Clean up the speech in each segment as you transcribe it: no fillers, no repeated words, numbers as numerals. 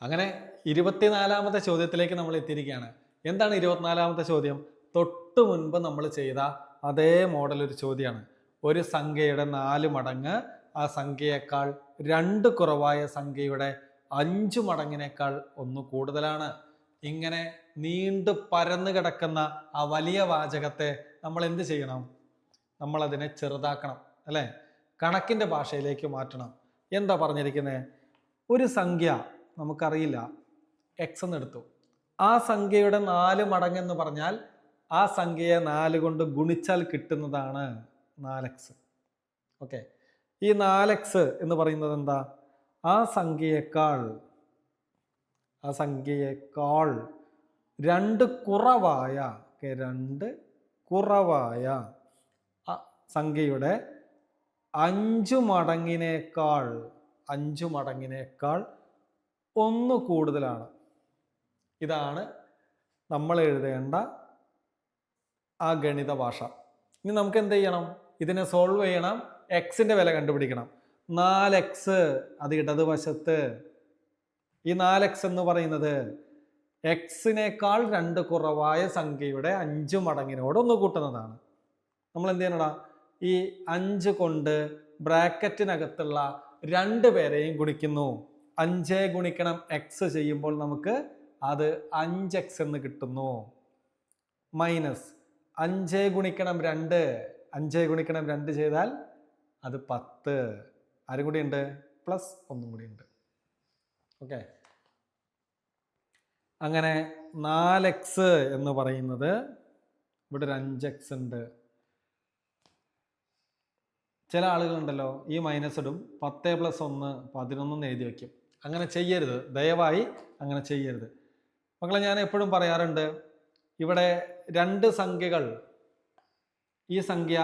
അങ്ങനെ 24-ാമത്തെ ചോദ്യത്തിലേക്ക് നമ്മൾ എത്തിയിരിക്കുകയാണ്. എന്താണ് 24-ാമത്തെ ചോദ്യം? തൊട്ടു മുൻപ് നമ്മൾ ചെയ്ത അതേ മോഡൽ ഒരു ചോദ്യമാണ്. ഒരു സംഖ്യയുടെ 4 മടങ്ങ് ആ സംഖ്യയേക്കാൾ 2 കുറവായ സംഖ്യയുടെ 5 മടങ്ങിനേക്കാൾ 1 കൂടുതലാണ്. ഇങ്ങനെ നീണ്ടു പരന്നു കിടക്കുന്ന ആ വലിയ വാചകത്തെ നമ്മൾ എന്ത് ചെയ്യണം? നമ്മൾ അതിനെ ചെറുതാക്കണം, അല്ലെ? കണക്കിന്റെ ഭാഷയിലേക്ക് മാറ്റണം. എന്താ പറഞ്ഞിരിക്കുന്നത്? ഒരു സംഖ്യ നമുക്കറിയില്ല, എക്സ് എന്ന് എടുത്തു. ആ സംഖ്യയുടെ 4 മടങ്ങ് എന്ന് പറഞ്ഞാൽ ആ സംഖ്യയെ 4 കൊണ്ട് ഗുണിച്ചാൽ കിട്ടുന്നതാണ് 4x. ഓക്കെ, ഈ 4x എന്ന് പറയുന്നത് എന്താ? ആ സംഖ്യയേക്കാൾ 2 കുറവായ 2 കുറവായ സംഖ്യയുടെ 5 മടങ്ങിനേക്കാൾ 1 കൂടുതലാണ്. ഇതാണ് നമ്മൾ എഴുതേണ്ട ആ ഗണിത ഭാഷ. ഇനി നമുക്ക് എന്ത് ചെയ്യണം? ഇതിനെ സോൾവ് ചെയ്യണം. എക്സിന്റെ വില കണ്ടുപിടിക്കണം. 4x അത് ഇടതുവശത്ത്. ഈ 4x എന്ന് പറയുന്നത് എക്സിനേക്കാൾ 2 കുറവായ സംഖ്യയുടെ 5 മടങ്ങിനോട് 1 കൂട്ടുന്നതാണ്. നമ്മൾ എന്ത് ചെയ്യണടാ? ഈ 5 കൊണ്ട് ബ്രാക്കറ്റിനകത്തുള്ള 2 പേരെയും ഗുണിക്കുന്നു. 5 ഗുണിക്കണം എക്സ് ചെയ്യുമ്പോൾ നമുക്ക് അത് 5x എന്ന് കിട്ടുന്നു. മൈനസ് 5 ഗുണിക്കണം 2, 5 ഗുണിക്കണം 2 ചെയ്താൽ അത് 10. ആരും കൂടി ഉണ്ട്? പ്ലസ് 1 കൂടി ഉണ്ട്. ഓക്കെ, അങ്ങനെ 4x എന്ന് പറയുന്നത് ഇവിടെ ഒരു 5x ഉണ്ട്. ചില ആളുകളുണ്ടല്ലോ, ഈ മൈനസ് ഇടും, 10 + 1 11 എഴുതി വയ്ക്കും. അങ്ങനെ ചെയ്യരുത്, ദയവായി അങ്ങനെ ചെയ്യരുത് മക്കളെ. ഞാൻ എപ്പോഴും പറയാറുണ്ട്, ഇവിടെ 2 സംഖ്യകൾ, ഈ സംഖ്യ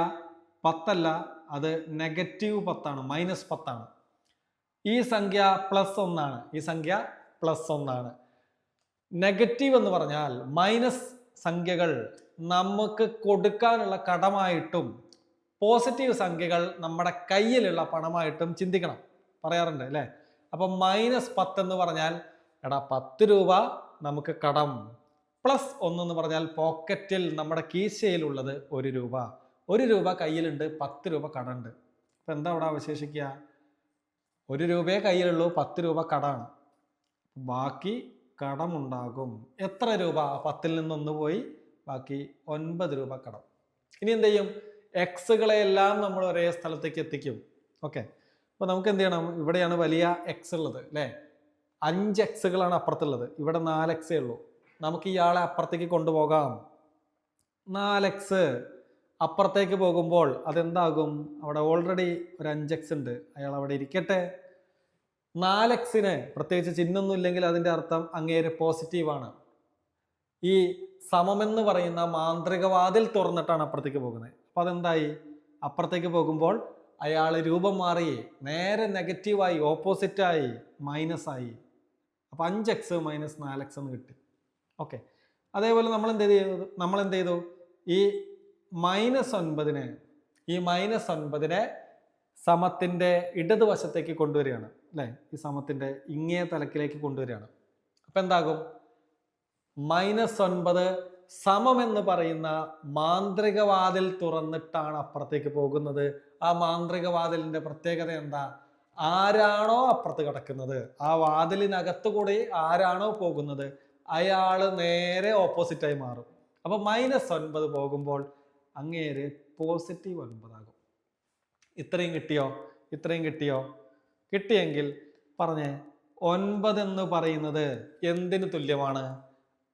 10 അത് -10 ആണ്, -10 ആണ്. ഈ സംഖ്യ +1 ആണ്, ഈ സംഖ്യ +1 ആണ്. നെഗറ്റീവ് എന്ന് പറഞ്ഞാൽ മൈനസ് സംഖ്യകൾ നമുക്ക് കൊടുക്കാനുള്ള കടമായിട്ടും പോസിറ്റീവ് സംഖ്യകൾ നമ്മുടെ കയ്യിലുള്ള പണമായിട്ടും ചിന്തിക്കണം. പറയാറുണ്ട് അല്ലേ? അപ്പൊ -10 എന്ന് പറഞ്ഞാൽ എടാ 10 രൂപ നമുക്ക് കടം, +1 എന്ന് പറഞ്ഞാൽ പോക്കറ്റിൽ നമ്മുടെ കീശയിലുള്ളത് 1 രൂപ. 1 രൂപ കയ്യിലുണ്ട്, 10 രൂപ കടമുണ്ട്. അപ്പൊ എന്താ അവിടെ അവശേഷിക്കുക? 1 രൂപയെ കയ്യിലുള്ളൂ, 10 രൂപ കടമാണ്. ബാക്കി കടമുണ്ടാകും. എത്ര രൂപ? 10-ൽ നിന്ന് 1 പോയി, ബാക്കി 9 രൂപ കടം. ഇനി എന്ത് ചെയ്യും? എക്സുകളെല്ലാം നമ്മൾ ഒരേ സ്ഥലത്തേക്ക് എത്തിക്കും. ഓക്കെ, അപ്പൊ നമുക്ക് എന്ത് ചെയ്യണം? ഇവിടെയാണ് വലിയ എക്സ് ഉള്ളത് അല്ലേ? 5 എക്സുകളാണ് അപ്പുറത്തുള്ളത്. ഇവിടെ 4x ഉള്ളൂ. നമുക്ക് ഇയാളെ അപ്പുറത്തേക്ക് കൊണ്ടുപോകാം. 4x അപ്പുറത്തേക്ക് പോകുമ്പോൾ അതെന്താകും? അവിടെ ഓൾറെഡി ഒരു 5x ഉണ്ട്, അയാൾ അവിടെ ഇരിക്കട്ടെ. 4x-ന് പ്രത്യേകിച്ച് ചിഹ്നമൊന്നും ഇല്ലെങ്കിൽ അതിൻ്റെ അർത്ഥം അങ്ങേര് പോസിറ്റീവാണ്. ഈ സമമെന്ന് പറയുന്ന മാന്ത്രിക വാതിൽ തുറന്നിട്ടാണ് അപ്പുറത്തേക്ക് പോകുന്നത്. അപ്പൊ അതെന്തായി? അപ്പുറത്തേക്ക് പോകുമ്പോൾ അയാൾ രൂപം മാറി, നേരെ നെഗറ്റീവായി, ഓപ്പോസിറ്റായി, മൈനസായി. അപ്പൊ 5x - 4x എന്ന് കിട്ടി. ഓക്കെ, അതേപോലെ നമ്മൾ എന്ത് ചെയ്തു? ഈ -9നെ സമത്തിന്റെ ഇടതുവശത്തേക്ക് കൊണ്ടുവരികയാണ് അല്ലെ? ഈ സമത്തിന്റെ ഇങ്ങേ തലക്കിലേക്ക് കൊണ്ടുവരികയാണ്. അപ്പൊ എന്താകും? -9 സമം എന്ന് പറയുന്ന മാന്ത്രിക വാതിൽ തുറന്നിട്ടാണ് അപ്പുറത്തേക്ക് പോകുന്നത്. ആ മാന്ത്രിക വാതിലിന്റെ പ്രത്യേകത എന്താ? ആരാണോ അപ്പുറത്ത് കിടക്കുന്നത്, ആ വാതിലിനകത്തു കൂടി ആരാണോ പോകുന്നത്, അയാള് നേരെ ഓപ്പോസിറ്റായി മാറും. അപ്പൊ -9 പോകുമ്പോൾ അങ്ങേര് +9 ആകും. ഇത്രയും കിട്ടിയോ? കിട്ടിയെങ്കിൽ പറഞ്ഞേ, 9 എന്ന് പറയുന്നത് എന്തിനു തുല്യമാണ്?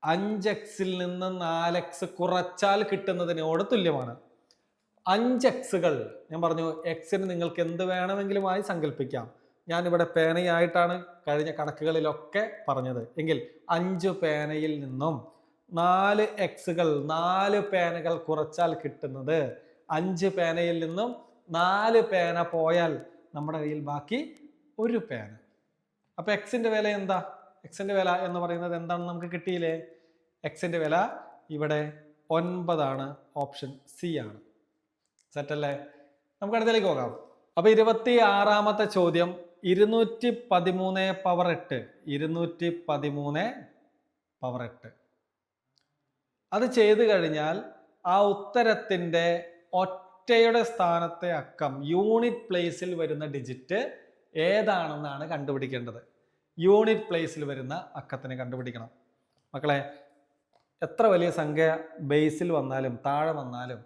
5x-ൽ നിന്ന് 4x കുറച്ചാൽ കിട്ടുന്നതിനോട് തുല്യമാണ്. 5xകൾ ഞാൻ പറഞ്ഞു, എക്സിന് നിങ്ങൾക്ക് എന്ത് വേണമെങ്കിലുമായി സങ്കല്പിക്കാം. ഞാനിവിടെ പേനയായിട്ടാണ് കഴിഞ്ഞ കണക്കുകളിലൊക്കെ പറഞ്ഞത്. എങ്കിൽ 5 പേനയിൽ നിന്നും 4xകൾ 4 പേനകൾ കുറച്ചാൽ കിട്ടുന്നത് 5 പേനയിൽ നിന്നും 4 പേന പോയാൽ നമ്മുടെ കയ്യിൽ ബാക്കി 1 പേന. അപ്പൊ എക്സിന്റെ വില എന്താ? എക്സിന്റെ വില എന്ന് പറയുന്നത് എന്താണെന്ന് നമുക്ക് കിട്ടിയില്ലേ? എക്സിന്റെ വില ഇവിടെ 9 ആണ്. ഓപ്ഷൻ സി ആണ്. സെറ്റ് അല്ലേ? നമുക്ക് അടുത്തേക്ക് പോകാം. അപ്പൊ 26-ാമത്തെ ചോദ്യം 213 പവർ 8, 213 പവർ 8. അത് ചെയ്തു കഴിഞ്ഞാൽ ആ ഉത്തരത്തിൻ്റെ ഒറ്റയുടെ സ്ഥാനത്തെ അക്കം യൂണിറ്റ് പ്ലേസിൽ വരുന്ന ഡിജിറ്റ് ഏതാണെന്നാണ് കണ്ടുപിടിക്കേണ്ടത്. യൂണിറ്റ് പ്ലേസിൽ വരുന്ന അക്കത്തിനെ കണ്ടുപിടിക്കണം. മക്കളെ, എത്ര വലിയ സംഖ്യ ബേസിൽ വന്നാലും താഴെ വന്നാലും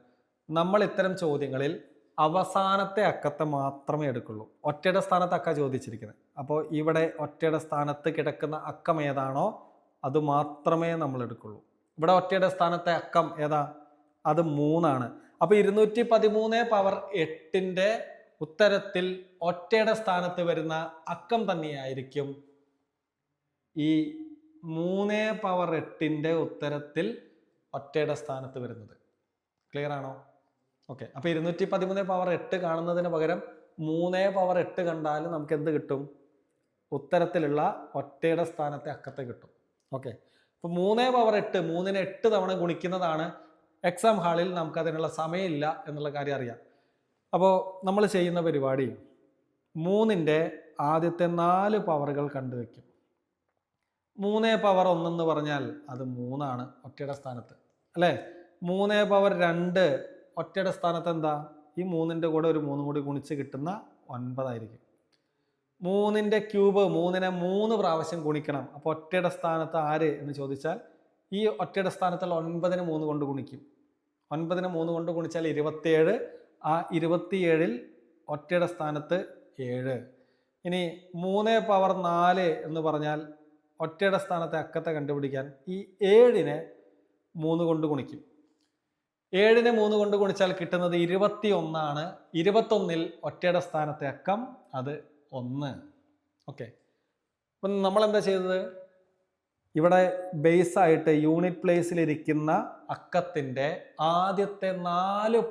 നമ്മൾ ഇത്തരം ചോദ്യങ്ങളിൽ അവസാനത്തെ അക്കത്തെ മാത്രമേ എടുക്കുള്ളൂ. ഒറ്റയുടെ സ്ഥാനത്ത് അക്ക ചോദിച്ചിരിക്കുന്നത്. അപ്പോൾ ഇവിടെ ഒറ്റയുടെ സ്ഥാനത്ത് കിടക്കുന്ന അക്കം ഏതാണോ അത് മാത്രമേ നമ്മൾ എടുക്കുള്ളൂ. ഇവിടെ ഒറ്റയുടെ സ്ഥാനത്തെ അക്കം ഏതാ? അത് 3 ആണ്. അപ്പോൾ 213 പവർ 8ന്റെ ഉത്തരത്തിൽ ഒറ്റയുടെ സ്ഥാനത്ത് വരുന്ന അക്കം തന്നെയായിരിക്കും ഈ 3 പവർ 8ന്റെ ഉത്തരത്തിൽ ഒറ്റയുടെ സ്ഥാനത്ത് വരുന്നത്. ക്ലിയർ ആണോ? ഓക്കെ. അപ്പോൾ 213 പവർ 8 കാണുന്നതിന് പകരം 3 പവർ 8 കണ്ടാൽ നമുക്ക് എന്ത് കിട്ടും? ഉത്തരത്തിലുള്ള ഒറ്റയുടെ സ്ഥാനത്തെ അക്കത്തെ കിട്ടും. ഓക്കെ. അപ്പോൾ 3 പവർ 8, 3നെ 8 തവണ ഗുണിക്കുന്നതാണ്. എക്സാം ഹാളിൽ നമുക്ക് അതിനുള്ള സമയമില്ല എന്നുള്ള കാര്യം അറിയാം. അപ്പോൾ നമ്മൾ ചെയ്യുന്ന പരിപാടി 3ന്റെ ആദ്യത്തെ 4 പവറുകൾ കണ്ടുവെക്കും. 3 പവർ 1 എന്ന് പറഞ്ഞാൽ അത് 3 ആണ് ഒറ്റയുടെ സ്ഥാനത്ത്, അല്ലേ? 3 പവർ 2 ഒറ്റയുടെ സ്ഥാനത്ത് എന്താ? ഈ 3ന്റെ കൂടെ ഒരു 3 കൂടി ഗുണിച്ച് കിട്ടുന്ന 9 ആയിരിക്കും. 3ന്റെ ക്യൂബ് 3നെ 3 പ്രാവശ്യം ഗുണിക്കണം. അപ്പോൾ ഒറ്റയുടെ സ്ഥാനത്ത് ആര് എന്ന് ചോദിച്ചാൽ ഈ ഒറ്റയുടെ സ്ഥാനത്തുള്ള 9നെ 3 കൊണ്ട് ഗുണിക്കും. 9നെ 3 കൊണ്ട് ഗുണിച്ചാൽ 27. ആ 27ൽ ഒറ്റയുടെ സ്ഥാനത്ത് 7. ഇനി 3 പവർ 4 എന്ന് പറഞ്ഞാൽ ഒറ്റയുടെ സ്ഥാനത്തെ അക്കത്തെ കണ്ടുപിടിക്കാൻ ഈ 7നെ 3 കൊണ്ട് ഗുണിക്കും. 7നെ 3 കൊണ്ട് ഗുണിച്ചാൽ കിട്ടുന്നത് 21 ആണ്. 21ൽ ഒറ്റയുടെ സ്ഥാനത്തെ അക്കം അത് 1. ഓക്കെ. അപ്പം നമ്മൾ എന്താ ചെയ്തത്? ഇവിടെ ബേസ് ആയിട്ട് യൂണിറ്റ് പ്ലേസിലിരിക്കുന്ന അക്കത്തിൻ്റെ ആദ്യത്തെ 4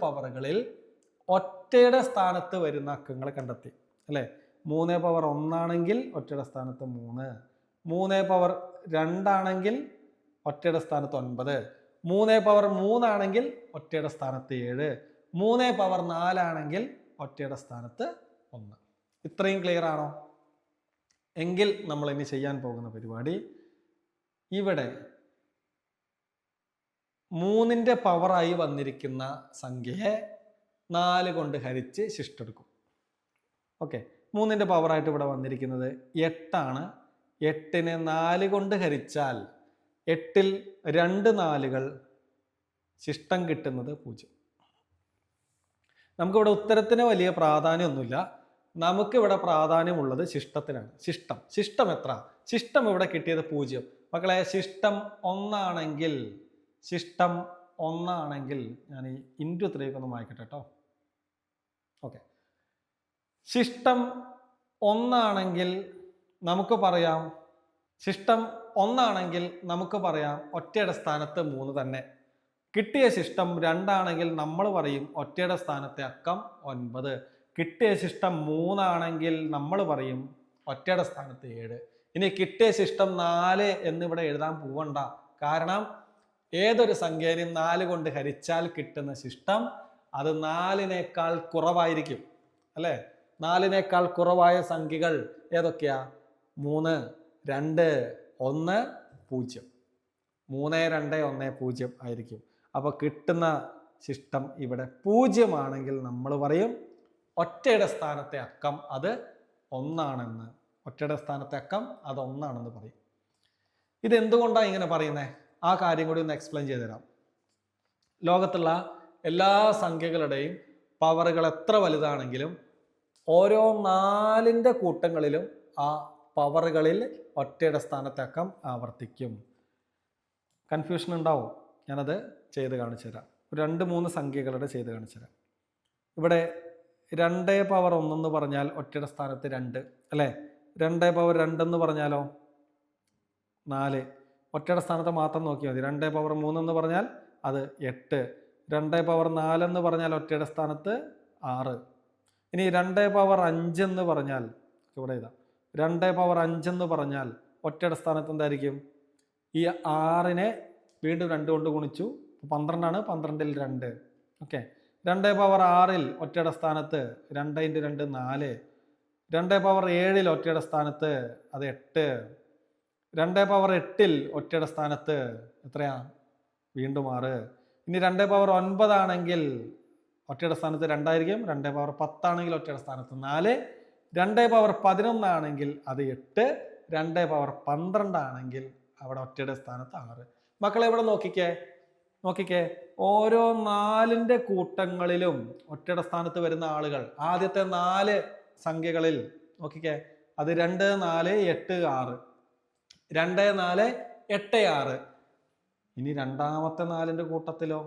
പവറുകളിൽ ഒറ്റയുടെ സ്ഥാനത്ത് വരുന്ന അക്കങ്ങളെ കണ്ടെത്തി, അല്ലേ? 3 പവർ 1 ആണെങ്കിൽ ഒറ്റയുടെ സ്ഥാനത്ത് 3, 3 പവർ 2 ആണെങ്കിൽ ഒറ്റയുടെ സ്ഥാനത്ത് 9, 3 പവർ 3 ആണെങ്കിൽ ഒറ്റയുടെ സ്ഥാനത്ത് 7, 3 പവർ 4 ആണെങ്കിൽ ഒറ്റയുടെ സ്ഥാനത്ത് 1. ഇത്രയും ക്ലിയർ ആണോ? എങ്കിൽ നമ്മൾ ഇനി ചെയ്യാൻ പോകുന്ന പരിപാടി ഇവിടെ 3ന്റെ പവറായി വന്നിരിക്കുന്ന സംഖ്യയെ 4 കൊണ്ട് ഹരിച്ച് ശിഷ്ടെടുക്കും. ഓക്കെ. 3ന്റെ പവറായിട്ട് ഇവിടെ വന്നിരിക്കുന്നത് 8 ആണ്. 8നെ 4 കൊണ്ട് ഹരിച്ചാൽ 8ൽ 2 4കൾ ശിഷ്ടം കിട്ടുന്നത് 0. നമുക്കിവിടെ ഉത്തരത്തിന് വലിയ പ്രാധാന്യമൊന്നുമില്ല. നമുക്കിവിടെ പ്രാധാന്യമുള്ളത് ശിഷ്ടത്തിനാണ്. ശിഷ്ടം എത്ര? ശിഷ്ടം ഇവിടെ കിട്ടിയത് 0. മക്കളെ, ശിഷ്ടം 1 ആണെങ്കിൽ ഞാൻ ഈ ഇൻറ്റു 3 ഒന്ന് വായിക്കട്ടെ കേട്ടോ. ഓക്കെ. ശിഷ്ടം 1 ആണെങ്കിൽ നമുക്ക് പറയാം ഒറ്റയുടെ സ്ഥാനത്ത് 3 തന്നെ. കിട്ടിയ ശിഷ്ടം 2 ആണെങ്കിൽ നമ്മൾ പറയും ഒറ്റയുടെ സ്ഥാനത്തെ അക്കം 9. കിട്ടിയ ശിഷ്ടം 3 ആണെങ്കിൽ നമ്മൾ പറയും ഒറ്റയുടെ സ്ഥാനത്ത് 7. ഇനി കിട്ടിയ ശിഷ്ടം 4 എന്നിവിടെ എഴുതാൻ പോവണ്ട. കാരണം ഏതൊരു സംഖ്യയും 4 കൊണ്ട് ഹരിച്ചാൽ കിട്ടുന്ന ശിഷ്ടം അത് 4നേക്കാൾ കുറവായിരിക്കും, അല്ലേ? 4നേക്കാൾ കുറവായ സംഖ്യകൾ ഏതൊക്കെയാ? 3, 2, 1, 0. 3, 2, 1, 0 ആയിരിക്കും. അപ്പോൾ കിട്ടുന്ന ശിഷ്ടം ഇവിടെ 0 ആണെങ്കിൽ നമ്മൾ പറയും ഒറ്റയുടെ സ്ഥാനത്തെ അക്കം അത് 1 ആണെന്ന്. ഒറ്റയുടെ സ്ഥാനത്തെ അക്കം അത് 1 ആണെന്ന് പറയും. ഇതെന്തുകൊണ്ടാണ് ഇങ്ങനെ പറയുന്നത്? ആ കാര്യം കൂടി ഒന്ന് എക്സ്പ്ലെയിൻ ചെയ്തു തരാം. ലോകത്തുള്ള എല്ലാ സംഖ്യകളുടെയും പവറുകൾ എത്ര വലുതാണെങ്കിലും ഓരോ 4ന്റെ കൂട്ടങ്ങളിലും ആ പവറുകളിൽ ഒറ്റയുടെ സ്ഥാനത്തെ അക്കം ആവർത്തിക്കും. കൺഫ്യൂഷൻ ഉണ്ടാവും. ഞാനത് ചെയ്ത് കാണിച്ചു തരാം. 2-3 സംഖ്യകളുടെ ചെയ്ത് കാണിച്ചു തരാം. ഇവിടെ 2 പവർ 1 എന്ന് പറഞ്ഞാൽ ഒറ്റയുടെ സ്ഥാനത്ത് 2, അല്ലേ? 2 പവർ 2 എന്ന് പറഞ്ഞാലോ 4. ഒറ്റയുടെ സ്ഥാനത്ത് മാത്രം നോക്കിയാൽ മതി. 2 പവർ 3 എന്ന് പറഞ്ഞാൽ അത് 8. 2 പവർ 4 എന്ന് പറഞ്ഞാൽ ഒറ്റയുടെ സ്ഥാനത്ത് 6. ഇനി 2 പവർ 5 എന്ന് പറഞ്ഞാൽ ഇവിടെ ഇതാ 2 പവർ 5 എന്ന് പറഞ്ഞാൽ ഒറ്റയുടെ സ്ഥാനത്ത് എന്തായിരിക്കും? ഈ 6നെ വീണ്ടും 2 കൊണ്ട് ഗുണിച്ചു, 12 ആണ്. 12ൽ 2. ഓക്കെ. 2 പവർ 6 ഒറ്റയുടെ സ്ഥാനത്ത് 2 × 2 4. 2 പവർ 7 ഒറ്റയുടെ സ്ഥാനത്ത് അത് 8. 2 പവർ 8 ഒറ്റയുടെ സ്ഥാനത്ത് എത്രയാ? വീണ്ടും 6. ഇനി 2 പവർ 9 ആണെങ്കിൽ ഒറ്റയുടെ സ്ഥാനത്ത് 2 ആയിരിക്കും. 2 പവർ 10 ആണെങ്കിൽ ഒറ്റയുടെ സ്ഥാനത്ത് 4. 2 പവർ 11 ആണെങ്കിൽ അത് 8. 2 പവർ 12 ആണെങ്കിൽ അവിടെ ഒറ്റയുടെ സ്ഥാനത്ത് 6. മക്കളെ ഇവിടെ നോക്കിക്കേ ഓരോ 4ന്റെ കൂട്ടങ്ങളിലും ഒറ്റയുടെ സ്ഥാനത്ത് വരുന്ന ആളുകൾ ആദ്യത്തെ 4 സംഖ്യകളിൽ നോക്കിക്കേ, അത് 2, 4, 8, 6. 2, 4, 8, 6. ഇനി രണ്ടാമത്തെ 4ന്റെ കൂട്ടത്തിലോ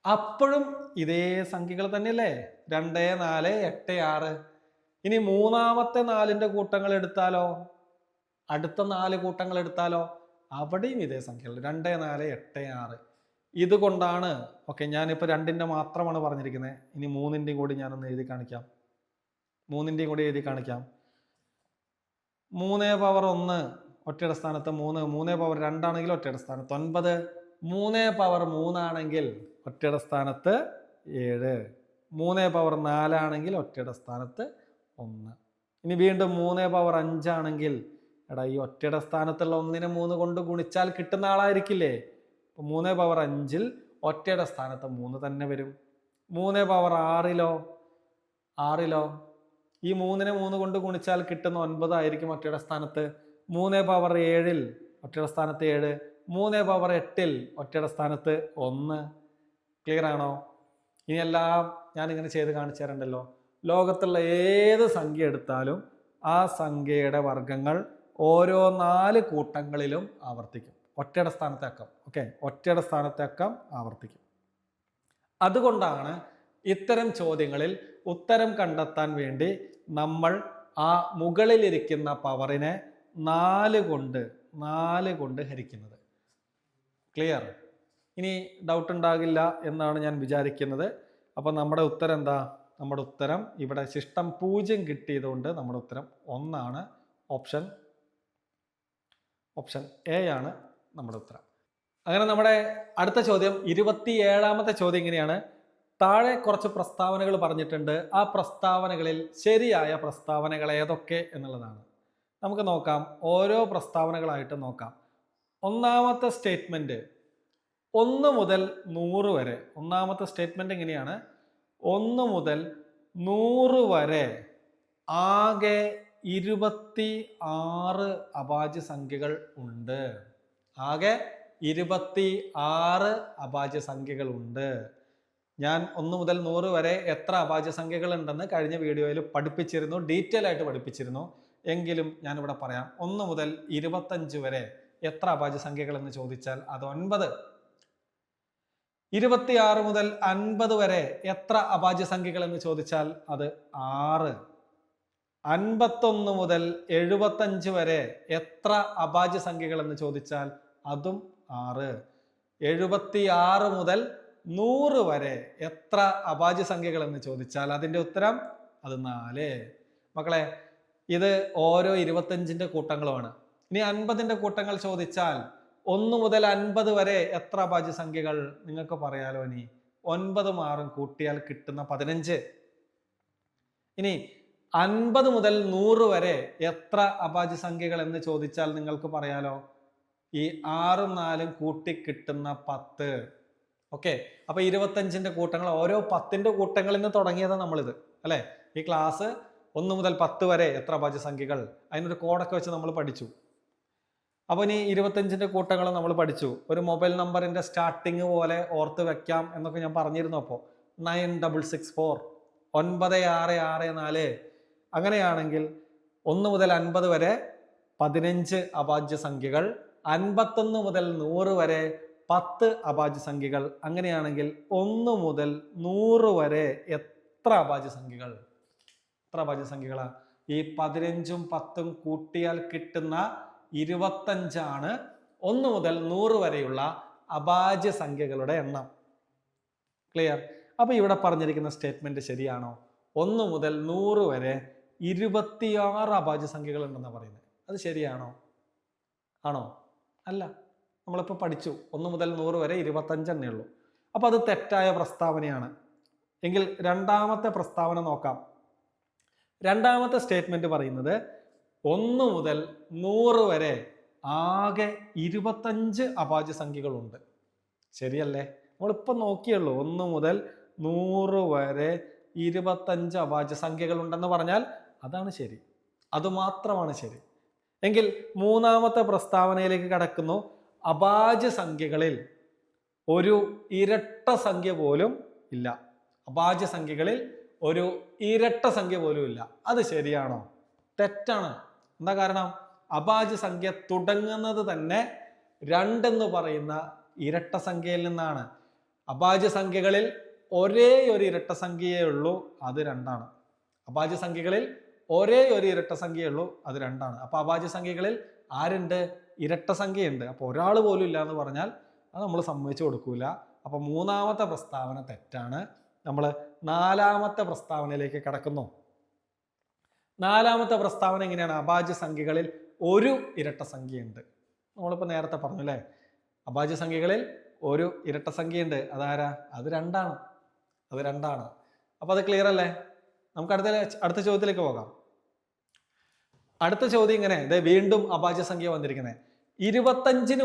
അപ്പോഴും ഇതേ സംഖ്യകൾ തന്നെയല്ലേ? 2, 4, 8, 6. ഇനി മൂന്നാമത്തെ 4ന്റെ കൂട്ടങ്ങൾ എടുത്താലോ, അടുത്ത 4 കൂട്ടങ്ങൾ എടുത്താലോ അവിടെയും ഇതേ സംഖ്യകൾ 2, 4, 8, 6. ഇതുകൊണ്ടാണ് ഞാനിപ്പോൾ 2ന്റെ മാത്രമാണ് പറഞ്ഞിരിക്കുന്നത്. ഇനി 3ന്റെയും കൂടി ഞാനൊന്ന് എഴുതി കാണിക്കാം. 3 പവർ 1 ഒറ്റയുടെ സ്ഥാനത്ത് 3. 3 പവർ 2 ആണെങ്കിൽ ഒറ്റയുടെ സ്ഥാനത്ത് 9. 3 പവർ 3 ആണെങ്കിൽ ഒറ്റയുടെ സ്ഥാനത്ത് 7. 3 പവർ 4 ആണെങ്കിൽ ഒറ്റയുടെ സ്ഥാനത്ത് 1. ഇനി വീണ്ടും 3 പവർ 5 ആണെങ്കിൽ ഈ ഒറ്റയുടെ സ്ഥാനത്തുള്ള 1നെ 3 കൊണ്ട് ഗുണിച്ചാൽ കിട്ടുന്ന ആളായിരിക്കില്ലേ? 3 പവർ 5 ഒറ്റയുടെ സ്ഥാനത്ത് 3 തന്നെ വരും. 3 പവർ 6 ഈ 3നെ 3 കൊണ്ട് ഗുണിച്ചാൽ കിട്ടുന്ന 9 ആയിരിക്കും ഒറ്റയുടെ സ്ഥാനത്ത്. 3 പവർ 7 ഒറ്റയുടെ സ്ഥാനത്ത് 7. 3 പവർ 8 ഒറ്റയുടെ സ്ഥാനത്ത് 1. ക്ലിയർ ആണോ? ഇനി എല്ലാം ഞാനിങ്ങനെ ചെയ്ത് കാണിച്ചു തരണ്ടല്ലോ. ലോകത്തുള്ള ഏത് സംഖ്യ എടുത്താലും ആ സംഖ്യയുടെ വർഗങ്ങൾ ഓരോ 4 കൂട്ടങ്ങളിലും ആവർത്തിക്കും. ഒറ്റയുടെ സ്ഥാനത്തേക്കാം. ഒറ്റയുടെ സ്ഥാനത്തേക്കാം ആവർത്തിക്കും. അതുകൊണ്ടാണ് ഇത്തരം ചോദ്യങ്ങളിൽ ഉത്തരം കണ്ടെത്താൻ വേണ്ടി നമ്മൾ ആ മുകളിലിരിക്കുന്ന പവറിനെ 4 കൊണ്ട് ഹരിക്കുന്നത്. ക്ലിയർ? ഇനി ഡൗട്ട് ഉണ്ടാകില്ല എന്നാണ് ഞാൻ വിചാരിക്കുന്നത്. അപ്പം നമ്മുടെ ഉത്തരം എന്താ? നമ്മുടെ ഉത്തരം ഇവിടെ ശിഷ്ടം 0 കിട്ടിയതുകൊണ്ട് നമ്മുടെ ഉത്തരം 1 ആണ്. ഓപ്ഷൻ എ ആണ് നമ്മുടെ ഉത്തരം. അങ്ങനെ നമ്മുടെ അടുത്ത ചോദ്യം 27ാമത്തെ ചോദ്യം ഇങ്ങനെയാണ്. താഴെ കുറച്ച് പ്രസ്താവനകൾ പറഞ്ഞിട്ടുണ്ട്. ആ പ്രസ്താവനകളിൽ ശരിയായ പ്രസ്താവനകൾ ഏതൊക്കെ എന്നുള്ളതാണ്. നമുക്ക് നോക്കാം, ഓരോ പ്രസ്താവനകളായിട്ട് നോക്കാം. ഒന്നാമത്തെ സ്റ്റേറ്റ്മെന്റ് 1 മുതൽ 100 വരെ. ഒന്നാമത്തെ സ്റ്റേറ്റ്മെന്റ് എങ്ങനെയാണ്? 1 മുതൽ 100 വരെ ആകെ 26 അഭാജ്യ സംഖ്യകൾ ഉണ്ട്. ആകെ 26 അഭാജ്യ സംഖ്യകൾ ഉണ്ട്. ഞാൻ 1 മുതൽ 100 വരെ എത്ര അഭാജ്യ സംഖ്യകൾ ഉണ്ടെന്ന് കഴിഞ്ഞ വീഡിയോയിൽ പഠിപ്പിച്ചിരുന്നു, ഡീറ്റെയിൽ ആയിട്ട് പഠിപ്പിച്ചിരുന്നു. എങ്കിലും ഞാനിവിടെ പറയാം. 1 മുതൽ 25 വരെ എത്ര അഭാജ്യ സംഖ്യകൾ എന്ന് ചോദിച്ചാൽ അത് 9. 26 മുതൽ 50 വരെ എത്ര അഭാജ്യ സംഖ്യകൾ എന്ന് ചോദിച്ചാൽ അത് 6. 51 മുതൽ 75 വരെ എത്ര അഭാജ്യ സംഖ്യകൾ എന്ന് ചോദിച്ചാൽ അതും 6. 76 മുതൽ 100 വരെ എത്ര അഭാജ്യ സംഖ്യകൾ എന്ന് ചോദിച്ചാൽ അതിന്റെ ഉത്തരം അത് 4. മക്കളെ, ഇത് ഓരോ 25ന്റെ കൂട്ടങ്ങളുമാണ്. ഇനി 50ന്റെ കൂട്ടങ്ങൾ ചോദിച്ചാൽ 1 മുതൽ 50 വരെ എത്ര അഭാജ്യ സംഖ്യകൾ നിങ്ങൾക്ക് പറയാലോ. ഇനി 9 6 കൂട്ടിയാൽ കിട്ടുന്ന 15. ഇനി 50 മുതൽ 100 വരെ എത്ര അഭാജ്യ സംഖ്യകൾ എന്ന് ചോദിച്ചാൽ നിങ്ങൾക്ക് പറയാലോ. ഈ 6ഉം 4ഉം കൂട്ടി കിട്ടുന്ന 10. അപ്പൊ 25ന്റെ കൂട്ടങ്ങൾ, ഓരോ 10ന്റെ കൂട്ടങ്ങളിൽ നിന്ന് തുടങ്ങിയതാണ് നമ്മളിത് അല്ലെ. ഈ ക്ലാസ് 1 മുതൽ 10 വരെ എത്ര അഭാജ്യ സംഖ്യകൾ, അതിനൊരു കോഡൊക്കെ വെച്ച് നമ്മൾ പഠിച്ചു. അപ്പൊ ഇനി 25ന്റെ കൂട്ടങ്ങൾ നമ്മൾ പഠിച്ചു. ഒരു മൊബൈൽ നമ്പറിന്റെ സ്റ്റാർട്ടിങ് പോലെ ഓർത്ത് വെക്കാം എന്നൊക്കെ ഞാൻ പറഞ്ഞിരുന്നു. അപ്പോൾ 9664 9664. അങ്ങനെയാണെങ്കിൽ 1 മുതൽ 50 വരെ 15 അഭാജ്യ സംഖ്യകൾ, 51 മുതൽ 100 വരെ 10 അഭാജ്യ സംഖ്യകൾ. അങ്ങനെയാണെങ്കിൽ 1 മുതൽ 100 വരെ എത്ര അഭാജ്യ സംഖ്യകൾ? എത്ര അഭാജ്യ സംഖ്യകളാ? ഈ 15ഉം 10ഉം കൂട്ടിയാൽ കിട്ടുന്ന 25 ആണ് 1 മുതൽ 100 വരെയുള്ള അഭാജ്യ സംഖ്യകളുടെ എണ്ണം. ക്ലിയർ? അപ്പൊ ഇവിടെ പറഞ്ഞിരിക്കുന്ന സ്റ്റേറ്റ്മെന്റ് ശരിയാണോ? 1 മുതൽ 100 വരെ 26 അഭാജ്യ സംഖ്യകൾ ഉണ്ടെന്നാണ് പറയുന്നത്. അത് ശരിയാണോ? ആണോ? അല്ല. നമ്മളിപ്പോൾ പഠിച്ചു 1 മുതൽ 100 വരെ 25 എണ്ണേ ഉള്ളൂ. അപ്പൊ അത് തെറ്റായ പ്രസ്താവനയാണ്. എങ്കിൽ രണ്ടാമത്തെ പ്രസ്താവന നോക്കാം. രണ്ടാമത്തെ സ്റ്റേറ്റ്മെന്റ് പറയുന്നത് 1 മുതൽ 100 വരെ ആകെ 25 അഭാജ്യ സംഖ്യകളുണ്ട്. ശരിയല്ലേ? നമ്മളിപ്പോൾ നോക്കിയുള്ളൂ 1 മുതൽ 100 വരെ 25 അഭാജ്യ സംഖ്യകൾ ഉണ്ടെന്ന് പറഞ്ഞാൽ അതാണ് ശരി, അതുമാത്രമാണ് ശരി. എങ്കിൽ മൂന്നാമത്തെ പ്രസ്താവനയിലേക്ക് കടക്കുന്നു. അഭാജ്യ സംഖ്യകളിൽ ഒരു ഇരട്ട സംഖ്യ പോലും ഇല്ല. അഭാജ്യ സംഖ്യകളിൽ ഒരു ഇരട്ട സംഖ്യ പോലും ഇല്ല. അത് ശരിയാണോ? തെറ്റാണ്. എന്താ കാരണം? അഭാജ്യ സംഖ്യ തുടങ്ങുന്നത് തന്നെ 2 എന്ന് പറയുന്ന ഇരട്ട സംഖ്യയിൽ നിന്നാണ്. അഭാജ്യ സംഖ്യകളിൽ ഒരേ ഒരു ഇരട്ട സംഖ്യയേ ഉള്ളൂ, അത് 2 ആണ്. അഭാജ്യ സംഖ്യകളിൽ ഒരേ ഒരു ഇരട്ട സംഖ്യയേ ഉള്ളൂ, അത് 2 ആണ്. അപ്പൊ അഭാജ്യ സംഖ്യകളിൽ ആരുണ്ട്? ഇരട്ട സംഖ്യയുണ്ട്. അപ്പൊ ഒരാൾ പോലും ഇല്ല എന്ന് പറഞ്ഞാൽ അത് നമ്മൾ സമ്മതിച്ചു കൊടുക്കൂല. അപ്പൊ മൂന്നാമത്തെ പ്രസ്താവന തെറ്റാണ്. നമ്മൾ നാലാമത്തെ പ്രസ്താവനയിലേക്ക് കടക്കുന്നു. നാലാമത്തെ പ്രസ്താവന എങ്ങനെയാണ്? അഭാജ്യ സംഖ്യകളിൽ ഒരു ഇരട്ട സംഖ്യയുണ്ട്. നമ്മളിപ്പോൾ നേരത്തെ പറഞ്ഞു അല്ലേ, അഭാജ്യ സംഖ്യകളിൽ ഒരു ഇരട്ട സംഖ്യയുണ്ട്. അതാരാ? അത് 2 ആണ്. അത് 2 ആണ്. അപ്പൊ അത് ക്ലിയർ അല്ലേ? നമുക്ക് അടുത്ത ചോദ്യത്തിലേക്ക് പോകാം. അടുത്ത ചോദ്യം ഇങ്ങനെ, ഇത് വീണ്ടും അഭാജ്യ സംഖ്യ വന്നിരിക്കുന്നത്. 25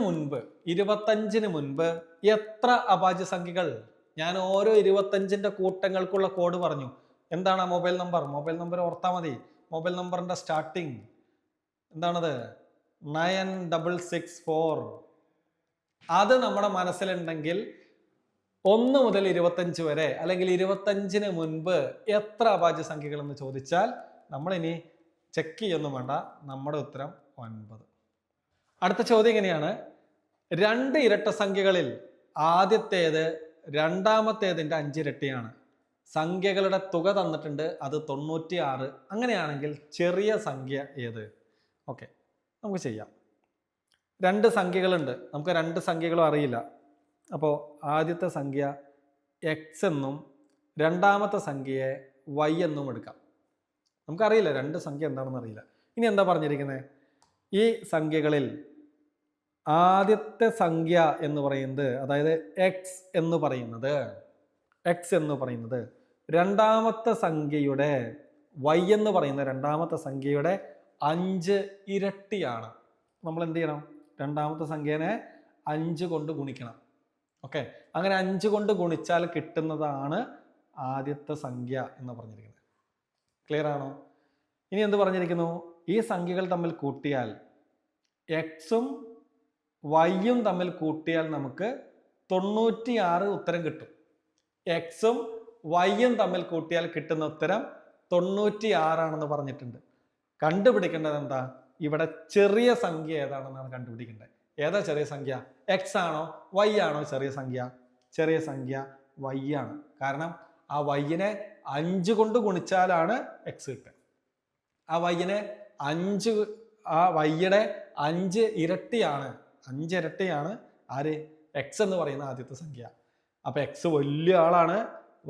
മുൻപ് എത്ര അഭാജ്യ സംഖ്യകൾ? ഞാൻ ഓരോ 25ന്റെ കൂട്ടങ്ങൾക്കുള്ള കോഡ് പറഞ്ഞു. എന്താണ് മൊബൈൽ നമ്പർ ഓർത്താൽ മതി. മൊബൈൽ നമ്പറിന്റെ സ്റ്റാർട്ടിങ് എന്താണത്? 9664. അത് നമ്മുടെ മനസ്സിലുണ്ടെങ്കിൽ 1 മുതൽ 25 വരെ അല്ലെങ്കിൽ 25 മുൻപ് എത്ര അഭാജ്യ സംഖ്യകൾ എന്ന് ചോദിച്ചാൽ നമ്മൾ ഇനി ചെക്ക് ചെയ്യൊന്നും വേണ്ട, നമ്മുടെ ഉത്തരം 9. അടുത്ത ചോദ്യം ഇങ്ങനെയാണ്. 2 ഇരട്ട സംഖ്യകളിൽ ആദ്യത്തേത് രണ്ടാമത്തേതിന്റെ 5 ഇരട്ടിയാണ്. സംഖ്യകളുടെ തുക തന്നിട്ടുണ്ട്, അത് 96. അങ്ങനെയാണെങ്കിൽ ചെറിയ സംഖ്യ ഏത്? ഓക്കെ, നമുക്ക് ചെയ്യാം. 2 സംഖ്യകളുണ്ട്, നമുക്ക് 2 സംഖ്യകളും അറിയില്ല. അപ്പോൾ ആദ്യത്തെ സംഖ്യ എക്സ് എന്നും രണ്ടാമത്തെ സംഖ്യയെ വൈ എന്നും എടുക്കാം. നമുക്കറിയില്ല 2 സംഖ്യ എന്താണെന്ന് അറിയില്ല. ഇനി എന്താ പറഞ്ഞിരിക്കുന്നത്? ഈ സംഖ്യകളിൽ ആദ്യത്തെ സംഖ്യ എന്ന് പറയുന്നത്, അതായത് എക്സ് എന്ന് പറയുന്നത് രണ്ടാമത്തെ സംഖ്യയുടെ വൈ എന്ന് പറയുന്ന രണ്ടാമത്തെ സംഖ്യയുടെ 5 ഇരട്ടിയാണ്. നമ്മൾ എന്ത് ചെയ്യണം? രണ്ടാമത്തെ സംഖ്യനെ 5 കൊണ്ട് ഗുണിക്കണം. ഓക്കെ, അങ്ങനെ 5 കൊണ്ട് ഗുണിച്ചാൽ കിട്ടുന്നതാണ് ആദ്യത്തെ സംഖ്യ എന്ന് പറഞ്ഞിരിക്കുന്നത്. ക്ലിയർ ആണോ? ഇനി എന്ത് പറഞ്ഞിരിക്കുന്നു? ഈ സംഖ്യകൾ തമ്മിൽ കൂട്ടിയാൽ, എക്സും വൈയും തമ്മിൽ കൂട്ടിയാൽ നമുക്ക് 96 ഉത്തരം കിട്ടും. എക്സും വൈയും തമ്മിൽ കൂട്ടിയാൽ കിട്ടുന്ന ഉത്തരം 96 ആണെന്ന് പറഞ്ഞിട്ടുണ്ട്. കണ്ടുപിടിക്കേണ്ടത് എന്താ? ഇവിടെ ചെറിയ സംഖ്യ ഏതാണെന്നാണ് കണ്ടുപിടിക്കേണ്ടത്. ഏതാ ചെറിയ സംഖ്യ? എക്സ് ആണോ വൈ ആണോ ചെറിയ സംഖ്യ? ചെറിയ സംഖ്യ വൈ ആണ്. കാരണം ആ വൈയിനെ 5 കൊണ്ട് ഗുണിച്ചാലാണ് എക്സ് കിട്ടുക. ആ വൈയിനെ 5, ആ വൈയുടെ 5 ഇരട്ടിയാണ്. 5 ഇരട്ടിയാണ് ആര്? എക്സ് എന്ന് പറയുന്ന ആദ്യത്തെ സംഖ്യ. അപ്പൊ എക്സ് വലിയ ആളാണ്,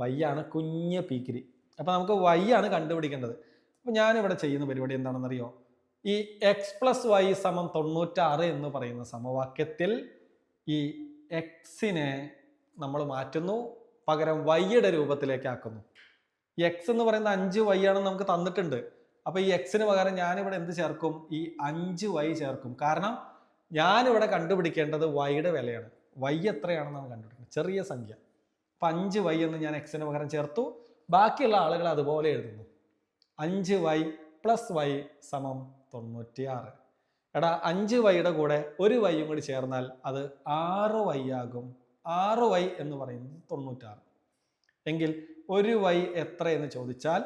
വൈ ആണ് കുഞ്ഞ് പീക്കിരി. അപ്പൊ നമുക്ക് വൈ ആണ് കണ്ടുപിടിക്കേണ്ടത്. അപ്പൊ ഞാനിവിടെ ചെയ്യുന്ന പരിപാടി എന്താണെന്നറിയോ? ഈ എക്സ് പ്ലസ് വൈ സമം 96 എന്ന് പറയുന്ന സമവാക്യത്തിൽ ഈ എക്സിനെ നമ്മൾ മാറ്റുന്നു, പകരം വൈയുടെ രൂപത്തിലേക്ക് ആക്കുന്നു. ഈ എക്സ് എന്ന് പറയുന്ന 5 വൈ ആണെന്ന് നമുക്ക് തന്നിട്ടുണ്ട്. അപ്പൊ ഈ എക്സിന് പകരം ഞാനിവിടെ എന്ത് ചേർക്കും? ഈ 5 വൈ ചേർക്കും. കാരണം ഞാനിവിടെ കണ്ടുപിടിക്കേണ്ടത് വൈയുടെ വിലയാണ്. വൈ എത്രയാണെന്നാണ് കണ്ടുപിടിക്കുന്നത്, ചെറിയ സംഖ്യ. അപ്പൊ 5 വൈ എന്ന് ഞാൻ എക്സിന് പകരം ചേർത്തു. ബാക്കിയുള്ള ആളുകൾ അതുപോലെ എഴുതുന്നു. 5 വൈ പ്ലസ് വൈ സമം 96. എടാ, 5 വൈയുടെ കൂടെ ഒരു വൈയും കൂടി ചേർന്നാൽ അത് 6 വൈ ആകും. 6 വൈ എന്ന് പറയുന്നത് 96. എങ്കിൽ ഒരു വൈ എത്ര എന്ന് ചോദിച്ചാൽ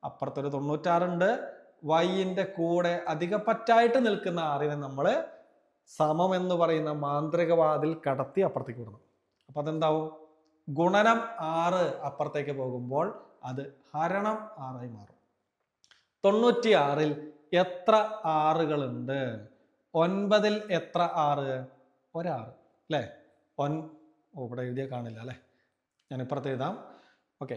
അപ്പുറത്തൊരു 96 ഉണ്ട്. വൈയിന്റെ കൂടെ അധികപ്പറ്റായിട്ട് നിൽക്കുന്ന 6നെ നമ്മൾ സമം എന്ന് പറയുന്ന മാന്ത്രിക വാതിൽ കടത്തി അപ്പുറത്തേക്ക് വിടണം. അപ്പൊ അതെന്താവും? ഗുണനം 6 അപ്പുറത്തേക്ക് പോകുമ്പോൾ അത് ഹരണം 6 ആയി മാറും. 96ൽ എത്ര 6കളുണ്ട്? 9ൽ എത്ര 6? 1 6 അല്ലേ? ഇവിടെ എഴുതിയ കാണില്ല അല്ലേ? ഞാൻ ഇപ്പുറത്ത് എഴുതാം. ഓക്കെ,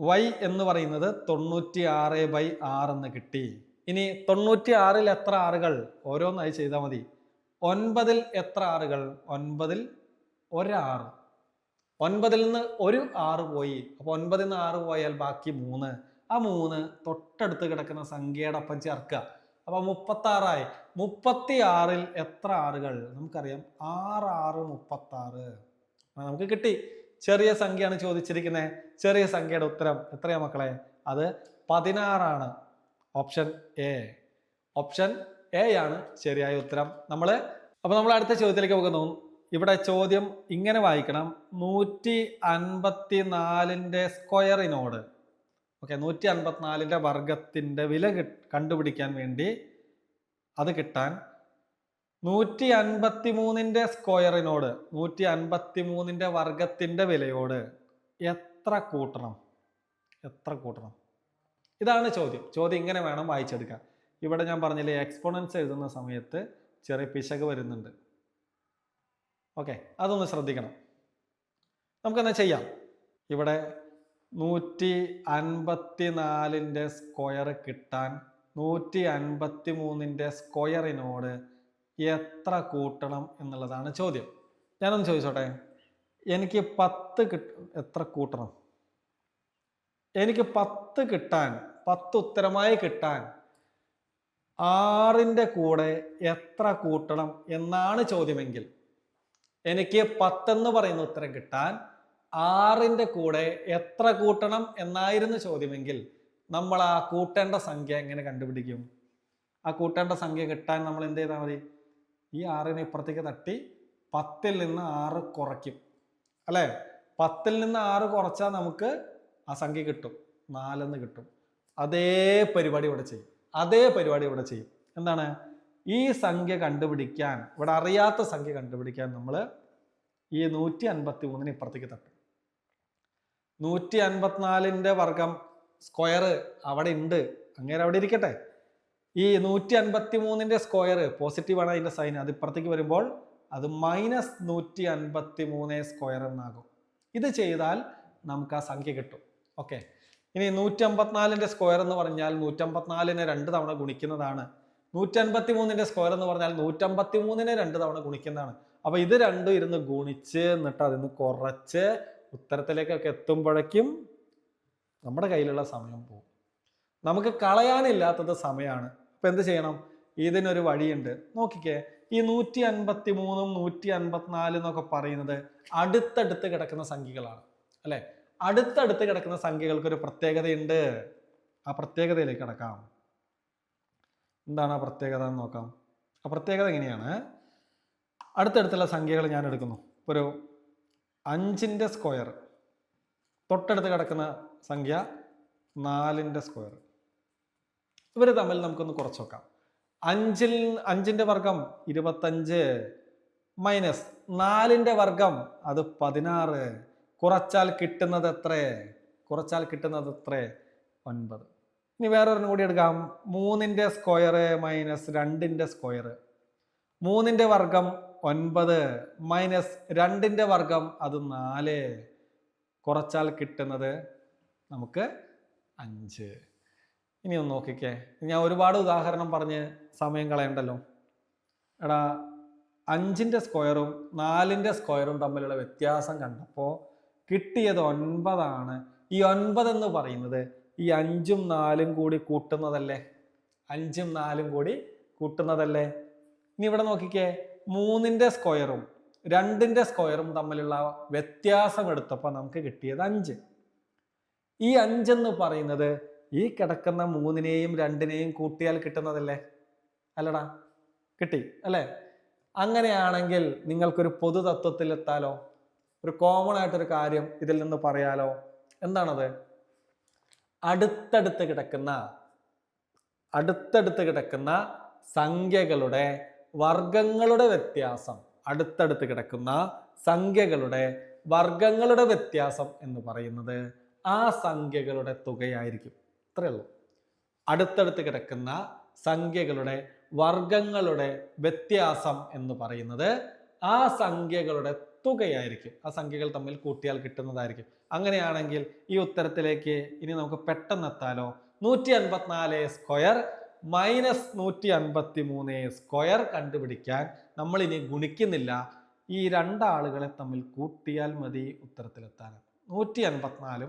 വൈ എന്ന് പറയുന്നത് 96/6 എന്ന് കിട്ടി. ഇനി 96ൽ എത്ര 6കൾ? ഓരോന്നായി ചെയ്താൽ മതി. 9ൽ എത്ര 6കൾ? 9ൽ 1 6. 9ൽ നിന്ന് ഒരു 6 പോയി. അപ്പോൾ 9ൽ നിന്ന് 6 പോയാൽ ബാക്കി 3. ആ 3 തൊട്ടടുത്ത് കിടക്കുന്ന സംഖ്യയുടെ ഒപ്പം ചേർക്കുക. അപ്പോൾ 36 ആയി. 36ൽ എത്ര ആറുകൾ? നമുക്കറിയാം 6 6 36. നമുക്ക് കിട്ടി. ചെറിയ സംഖ്യയാണ് ചോദിച്ചിരിക്കുന്നത്. ചെറിയ സംഖ്യയുടെ ഉത്തരം എത്രയാ മക്കളെ? അത് 16 ആണ്. Option A. ഓപ്ഷൻ എ ആണ് ശരിയായ ഉത്തരം. അപ്പോൾ നമ്മൾ അടുത്ത ചോദ്യത്തിലേക്ക് പോകുന്നു. ഇവിടെ ചോദ്യം ഇങ്ങനെ വായിക്കണം. 154ന്റെ സ്ക്വയറിനോട്, ഓക്കെ, 154ന്റെ വർഗത്തിന്റെ വില കണ്ടുപിടിക്കാൻ വേണ്ടി അത് കിട്ടാൻ 153ന്റെ സ്ക്വയറിനോട്, 153ന്റെ വർഗത്തിന്റെ വിലയോട് എത്ര കൂട്ടണം? എത്ര കൂട്ടണം? ഇതാണ് ചോദ്യം. ചോദ്യം ഇങ്ങനെ വേണം വായിച്ചെടുക്കാൻ. ഇവിടെ ഞാൻ പറഞ്ഞില്ലേ, എക്സ്പോണൻസ് എഴുതുന്ന സമയത്ത് ചെറിയ പിശക് വരുന്നുണ്ട്. ഓക്കെ, അതൊന്ന് ശ്രദ്ധിക്കണം. നമുക്കെന്നാ ചെയ്യാം. ഇവിടെ 154ന്റെ സ്ക്വയർ കിട്ടാൻ 153ന്റെ സ്ക്വയറിനോട് എത്ര കൂട്ടണം എന്നുള്ളതാണ് ചോദ്യം. ഞാനൊന്ന് ചോദിച്ചോട്ടെ, എനിക്ക് 10 എത്ര കൂട്ടണം? എനിക്ക് 10 കിട്ടാൻ, 10 ഉത്തരമായി കിട്ടാൻ 6ന്റെ കൂടെ എത്ര കൂട്ടണം എന്നാണ് ചോദ്യമെങ്കിൽ, എനിക്ക് 10 എന്ന് പറയുന്ന ഉത്തരം കിട്ടാൻ 6ന്റെ കൂടെ എത്ര കൂട്ടണം എന്നായിരുന്നു ചോദ്യമെങ്കിൽ, നമ്മൾ ആ കൂട്ടേണ്ട സംഖ്യ എങ്ങനെ കണ്ടുപിടിക്കും? ആ കൂട്ടേണ്ട സംഖ്യ കിട്ടാൻ നമ്മൾ എന്ത് ചെയ്താൽ മതി? ഈ 6നെ ഇപ്പുറത്തേക്ക് തട്ടി 10ൽ നിന്ന് 6 കുറയ്ക്കും, അല്ലേ? 10ൽ നിന്ന് 6 കുറച്ചാൽ നമുക്ക് ആ സംഖ്യ കിട്ടും, 4 കിട്ടും. അതേ പരിപാടി ഇവിടെ ചെയ്യും. എന്താണ്? ഈ സംഖ്യ കണ്ടുപിടിക്കാൻ, ഇവിടെ അറിയാത്ത സംഖ്യ കണ്ടുപിടിക്കാൻ നമ്മൾ ഈ 153നെ ഇപ്പുറത്തേക്ക് തട്ടും. 154ന്റെ വർഗം സ്ക്വയർ അവിടെ ഉണ്ട്, അങ്ങനെ അവിടെ ഇരിക്കട്ടെ. ഈ 153ന്റെ സ്ക്വയർ പോസിറ്റീവാണ് അതിന്റെ സൈൻ. അത് ഇപ്പുറത്തേക്ക് വരുമ്പോൾ അത് -153 സ്ക്വയർ എന്നാകും. ഇത് ചെയ്താൽ നമുക്ക് ആ സംഖ്യ കിട്ടും. ഓക്കെ, ഇനി 154ന്റെ സ്ക്വയർ എന്ന് പറഞ്ഞാൽ 154നെ 2 തവണ ഗുണിക്കുന്നതാണ്. 153ന്റെ സ്ക്വയർ എന്ന് പറഞ്ഞാൽ 153നെ 2 തവണ ഗുണിക്കുന്നതാണ്. അപ്പൊ ഇത് രണ്ടും ഇരുന്ന് ഗുണിച്ച് എന്നിട്ട് അതിന് കുറച്ച് ഉത്തരത്തിലേക്കൊക്കെ എത്തുമ്പോഴേക്കും നമ്മുടെ കയ്യിലുള്ള സമയം പോകും. നമുക്ക് കളയാനില്ലാത്തത് സമയമാണ്. അപ്പൊ എന്ത് ചെയ്യണം? ഇതിനൊരു വഴിയുണ്ട്. നോക്കിക്കേ, ഈ 153ഉം 154 എന്നൊക്കെ പറയുന്നത് അടുത്തടുത്ത് കിടക്കുന്ന സംഖ്യകളാണ്, അല്ലെ? അടുത്തടുത്ത് കിടക്കുന്ന സംഖ്യകൾക്ക് ഒരു പ്രത്യേകതയുണ്ട്. ആ പ്രത്യേകതയിലേക്ക് കിടക്കാം. എന്താണ് ആ പ്രത്യേകത എന്ന് നോക്കാം. ആ പ്രത്യേകത എങ്ങനെയാണ്? അടുത്തടുത്തുള്ള സംഖ്യകൾ ഞാൻ എടുക്കുന്നു. ഒരു 5ന്റെ സ്ക്വയർ, തൊട്ടടുത്ത് കിടക്കുന്ന സംഖ്യ 4ന്റെ സ്ക്വയർ. ഇവർ തമ്മിൽ നമുക്കൊന്ന് കുറച്ച് നോക്കാം. 5ന്റെ വർഗം 25 മൈനസ് 4ന്റെ വർഗം അത് 16. കുറച്ചാൽ കിട്ടുന്നത് എത്ര? 9. ഇനി വേറൊരെണ്ണം കൂടി എടുക്കാം. 3ന്റെ സ്ക്വയർ മൈനസ് 2ന്റെ സ്ക്വയർ. 3ന്റെ വർഗം 9 മൈനസ് 2ന്റെ വർഗം അത് 4. കുറച്ചാൽ കിട്ടുന്നത് നമുക്ക് 5. ഇനി ഒന്ന് നോക്കിക്കേ, ഞാൻ ഒരുപാട് ഉദാഹരണം പറഞ്ഞ് സമയം കളയണ്ടല്ലോ. എടാ, 5ന്റെ സ്ക്വയറും 4ന്റെ സ്ക്വയറും തമ്മിലുള്ള വ്യത്യാസം കണ്ടപ്പോൾ കിട്ടിയത് 9 ആണ്. ഈ 9 എന്ന് പറയുന്നത് ഈ 5ഉം 4ഉം കൂടി കൂട്ടുന്നതല്ലേ? 5ഉം 4ഉം കൂടി കൂട്ടുന്നതല്ലേ? ഇനി ഇവിടെ നോക്കിക്കേ, 3ന്റെ സ്ക്വയറും 2ന്റെ സ്ക്വയറും തമ്മിലുള്ള വ്യത്യാസം എടുത്തപ്പോൾ നമുക്ക് കിട്ടിയത് 5. ഈ 5 എന്ന് പറയുന്നത് ഈ കിടക്കുന്ന 3നെയും 2നെയും കൂട്ടിയാൽ കിട്ടുന്നതല്ലേ? അല്ലടാ, കിട്ടി അല്ലേ? അങ്ങനെയാണെങ്കിൽ നിങ്ങൾക്കൊരു പൊതു തത്വത്തിൽ എത്താലോ. ഒരു കോമൺ ആയിട്ടൊരു കാര്യം ഇതിൽ നിന്ന് പറയാലോ. എന്താണത്? അടുത്തടുത്ത് കിടക്കുന്ന സംഖ്യകളുടെ വർഗങ്ങളുടെ വ്യത്യാസം, അടുത്തടുത്ത് കിടക്കുന്ന സംഖ്യകളുടെ വർഗങ്ങളുടെ വ്യത്യാസം എന്ന് പറയുന്നത് ആ സംഖ്യകളുടെ തുകയായിരിക്കും. ഇത്രയേ ഉള്ളൂ. അടുത്തടുത്ത് കിടക്കുന്ന സംഖ്യകളുടെ വർഗങ്ങളുടെ വ്യത്യാസം എന്ന് പറയുന്നത് ആ സംഖ്യകളുടെ തുകയായിരിക്കും. ആ സംഖ്യകൾ തമ്മിൽ കൂട്ടിയാൽ കിട്ടുന്നതായിരിക്കും. അങ്ങനെയാണെങ്കിൽ ഈ ഉത്തരത്തിലേക്ക് ഇനി നമുക്ക് പെട്ടെന്ന് എത്താലോ. 154 സ്ക്വയർ മൈനസ് 153 സ്ക്വയർ കണ്ടുപിടിക്കാൻ നമ്മൾ ഇനി ഗുണിക്കുന്നില്ല. ഈ രണ്ടാളുകളെ തമ്മിൽ കൂട്ടിയാൽ മതി ഉത്തരത്തിലെത്താൻ. 154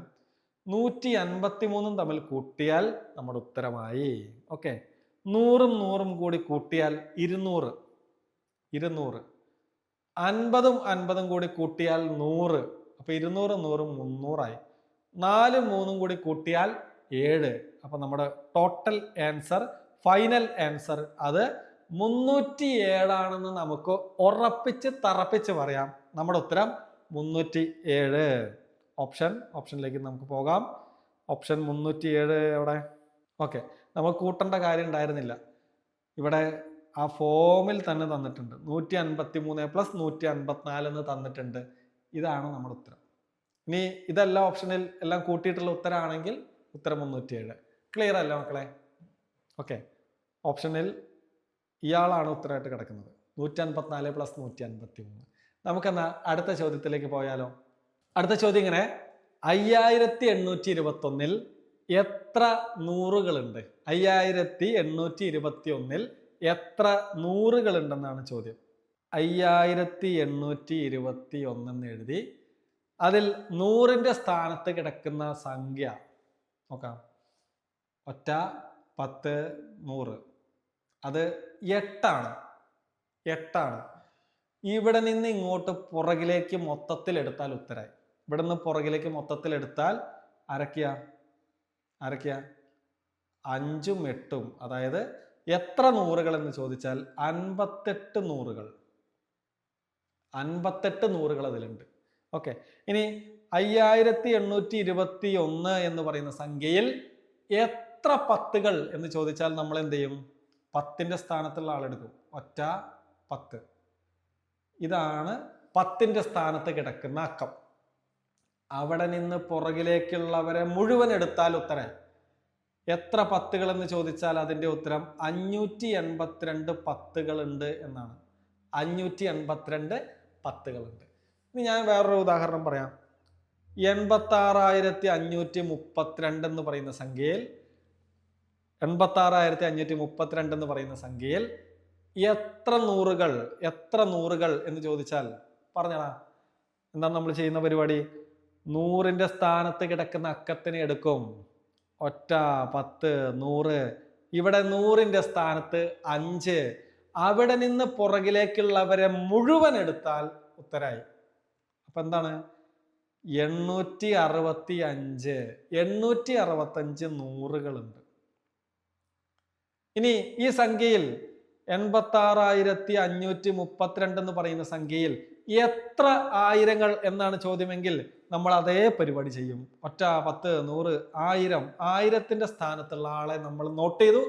153 തമ്മിൽ കൂട്ടിയാൽ നമ്മുടെ ഉത്തരമായി. ഓക്കെ, 100 100 കൂടി കൂട്ടിയാൽ 200. 50 50 കൂടി കൂട്ടിയാൽ 100. അപ്പൊ 200 100 300ആയി. 4 3 കൂടി കൂട്ടിയാൽ 7. അപ്പൊ നമ്മുടെ ടോട്ടൽ ആൻസർ, ഫൈനൽ ആൻസർ അത് 307 ആണെന്ന് നമുക്ക് ഉറപ്പിച്ച് തറപ്പിച്ച് പറയാം. നമ്മുടെ ഉത്തരം 307. ഓപ്ഷനിലേക്ക് നമുക്ക് പോകാം. ഓപ്ഷൻ 307 എവിടെ? ഓക്കെ, നമുക്ക് കൂട്ടേണ്ട കാര്യം ഉണ്ടായിരുന്നില്ല. ഇവിടെ ആ ഫോമിൽ തന്നെ തന്നിട്ടുണ്ട്. 153 + 154 എന്ന് തന്നിട്ടുണ്ട്. ഇതാണ് നമ്മുടെ ഉത്തരം. ഇനി ഇതെല്ലാം ഓപ്ഷനിൽ എല്ലാം കൂട്ടിയിട്ടുള്ള ഉത്തരമാണെങ്കിൽ ഉത്തരം 307. ക്ലിയർ അല്ല മക്കളെ? ഓക്കെ, ഓപ്ഷനിൽ ഇയാളാണ് ഉത്തരമായിട്ട് കിടക്കുന്നത്. 154 + 153. നമുക്കെന്നാ അടുത്ത ചോദ്യത്തിലേക്ക് പോയാലോ? അടുത്ത ചോദ്യം ഇങ്ങനെ: 5821 എത്ര നൂറുകളുണ്ട്? 5821 എത്ര നൂറുകളുണ്ടെന്നാണ് ചോദ്യം. 5821 എന്ന് എഴുതി അതിൽ 100ന്റെ സ്ഥാനത്ത് കിടക്കുന്ന സംഖ്യ നോക്കാം. 1 10 100 അത് 8 ആണ്. ഇവിടെ നിന്ന് ഇങ്ങോട്ട് പുറകിലേക്ക് മൊത്തത്തിൽ എടുത്താൽ ഉത്തരായി. ഇവിടെ നിന്ന് പുറകിലേക്ക് മൊത്തത്തിൽ എടുത്താൽ അരക്കുക 5ഉം 8ഉം. അതായത് എത്ര നൂറുകൾ എന്ന് ചോദിച്ചാൽ 58 നൂറുകൾ. 58 നൂറുകൾ അതിലുണ്ട്. ഓക്കെ, ഇനി 5821 എന്ന് പറയുന്ന സംഖ്യയിൽ എത്ര പത്തുകൾ എന്ന് ചോദിച്ചാൽ നമ്മൾ എന്ത് ചെയ്യും? 10ന്റെ സ്ഥാനത്തുള്ള ആളെടുക്കും. 1 10. ഇതാണ് 10ന്റെ സ്ഥാനത്ത് കിടക്കുന്ന അക്കം. അവിടെ നിന്ന് പുറകിലേക്കുള്ളവരെ മുഴുവൻ എടുത്താൽ ഉത്തരം എത്ര പത്തുകൾ എന്ന് ചോദിച്ചാൽ അതിന്റെ ഉത്തരം 582 പത്തുകളുണ്ട് എന്നാണ്. 582 പത്തുകളുണ്ട്. ഇനി ഞാൻ വേറൊരു ഉദാഹരണം പറയാം. 86,532 എന്ന് പറയുന്ന സംഖ്യയിൽ 86,532 എന്ന് പറയുന്ന സംഖ്യയിൽ എത്ര നൂറുകൾ എന്ന് ചോദിച്ചാൽ പറഞ്ഞടാ. എന്താണ് നമ്മൾ ചെയ്യുന്ന പരിപാടി? 100ന്റെ സ്ഥാനത്ത് കിടക്കുന്ന അക്കത്തിനെ എടുക്കും. 1 10 100. ഇവിടെ 100ന്റെ സ്ഥാനത്ത് 5. അവിടെ നിന്ന് പുറകിലേക്കുള്ളവരെ മുഴുവൻ എടുത്താൽ ഉത്തരായി. അപ്പൊ എന്താണ്? 865 നൂറുകളുണ്ട്. ഇനി ഈ സംഖ്യയിൽ 86,532 എന്ന് പറയുന്ന സംഖ്യയിൽ എത്ര ആയിരങ്ങൾ എന്നാണ് ചോദ്യമെങ്കിൽ നമ്മൾ അതേ പരിപാടി ചെയ്യും. 1 10 100 1000. 1000ന്റെ സ്ഥാനത്തുള്ള ആളെ നമ്മൾ നോട്ട് ചെയ്തു.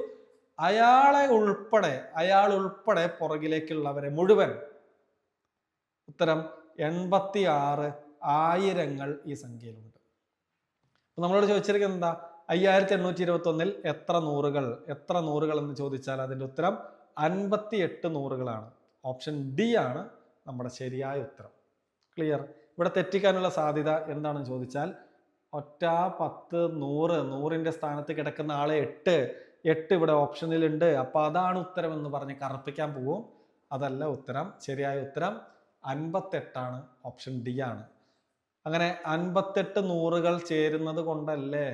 അയാൾ ഉൾപ്പെടെ പുറകിലേക്കുള്ളവരെ മുഴുവൻ. ഉത്തരം 86 ആയിരങ്ങൾ ഈ സംഖ്യയിലുണ്ട്. അപ്പൊ നമ്മളോട് ചോദിച്ചിരിക്കുന്നത് എന്താ? 5821 എത്ര നൂറുകൾ എന്ന് ചോദിച്ചാൽ അതിന്റെ ഉത്തരം 58 നൂറുകളാണ്. ഓപ്ഷൻ ഡി ആണ് നമ്മുടെ ശരിയായ ഉത്തരം. ക്ലിയർ? ഇവിടെ തെറ്റിക്കാനുള്ള സാധ്യത എന്താണെന്ന് ചോദിച്ചാൽ 1 10 100. 100ന്റെ സ്ഥാനത്ത് കിടക്കുന്ന ആളെ 8 ഇവിടെ ഓപ്ഷനിൽ ഉണ്ട്. അപ്പൊ അതാണ് ഉത്തരം എന്ന് പറഞ്ഞ് കറപ്പിക്കാൻ പോവും. അതല്ല ഉത്തരം. ശരിയായ ഉത്തരം 58 ആണ്. ഓപ്ഷൻ ഡി ആണ്. അങ്ങനെ 58 നൂറുകൾ ചേരുന്നത് കൊണ്ടല്ലേ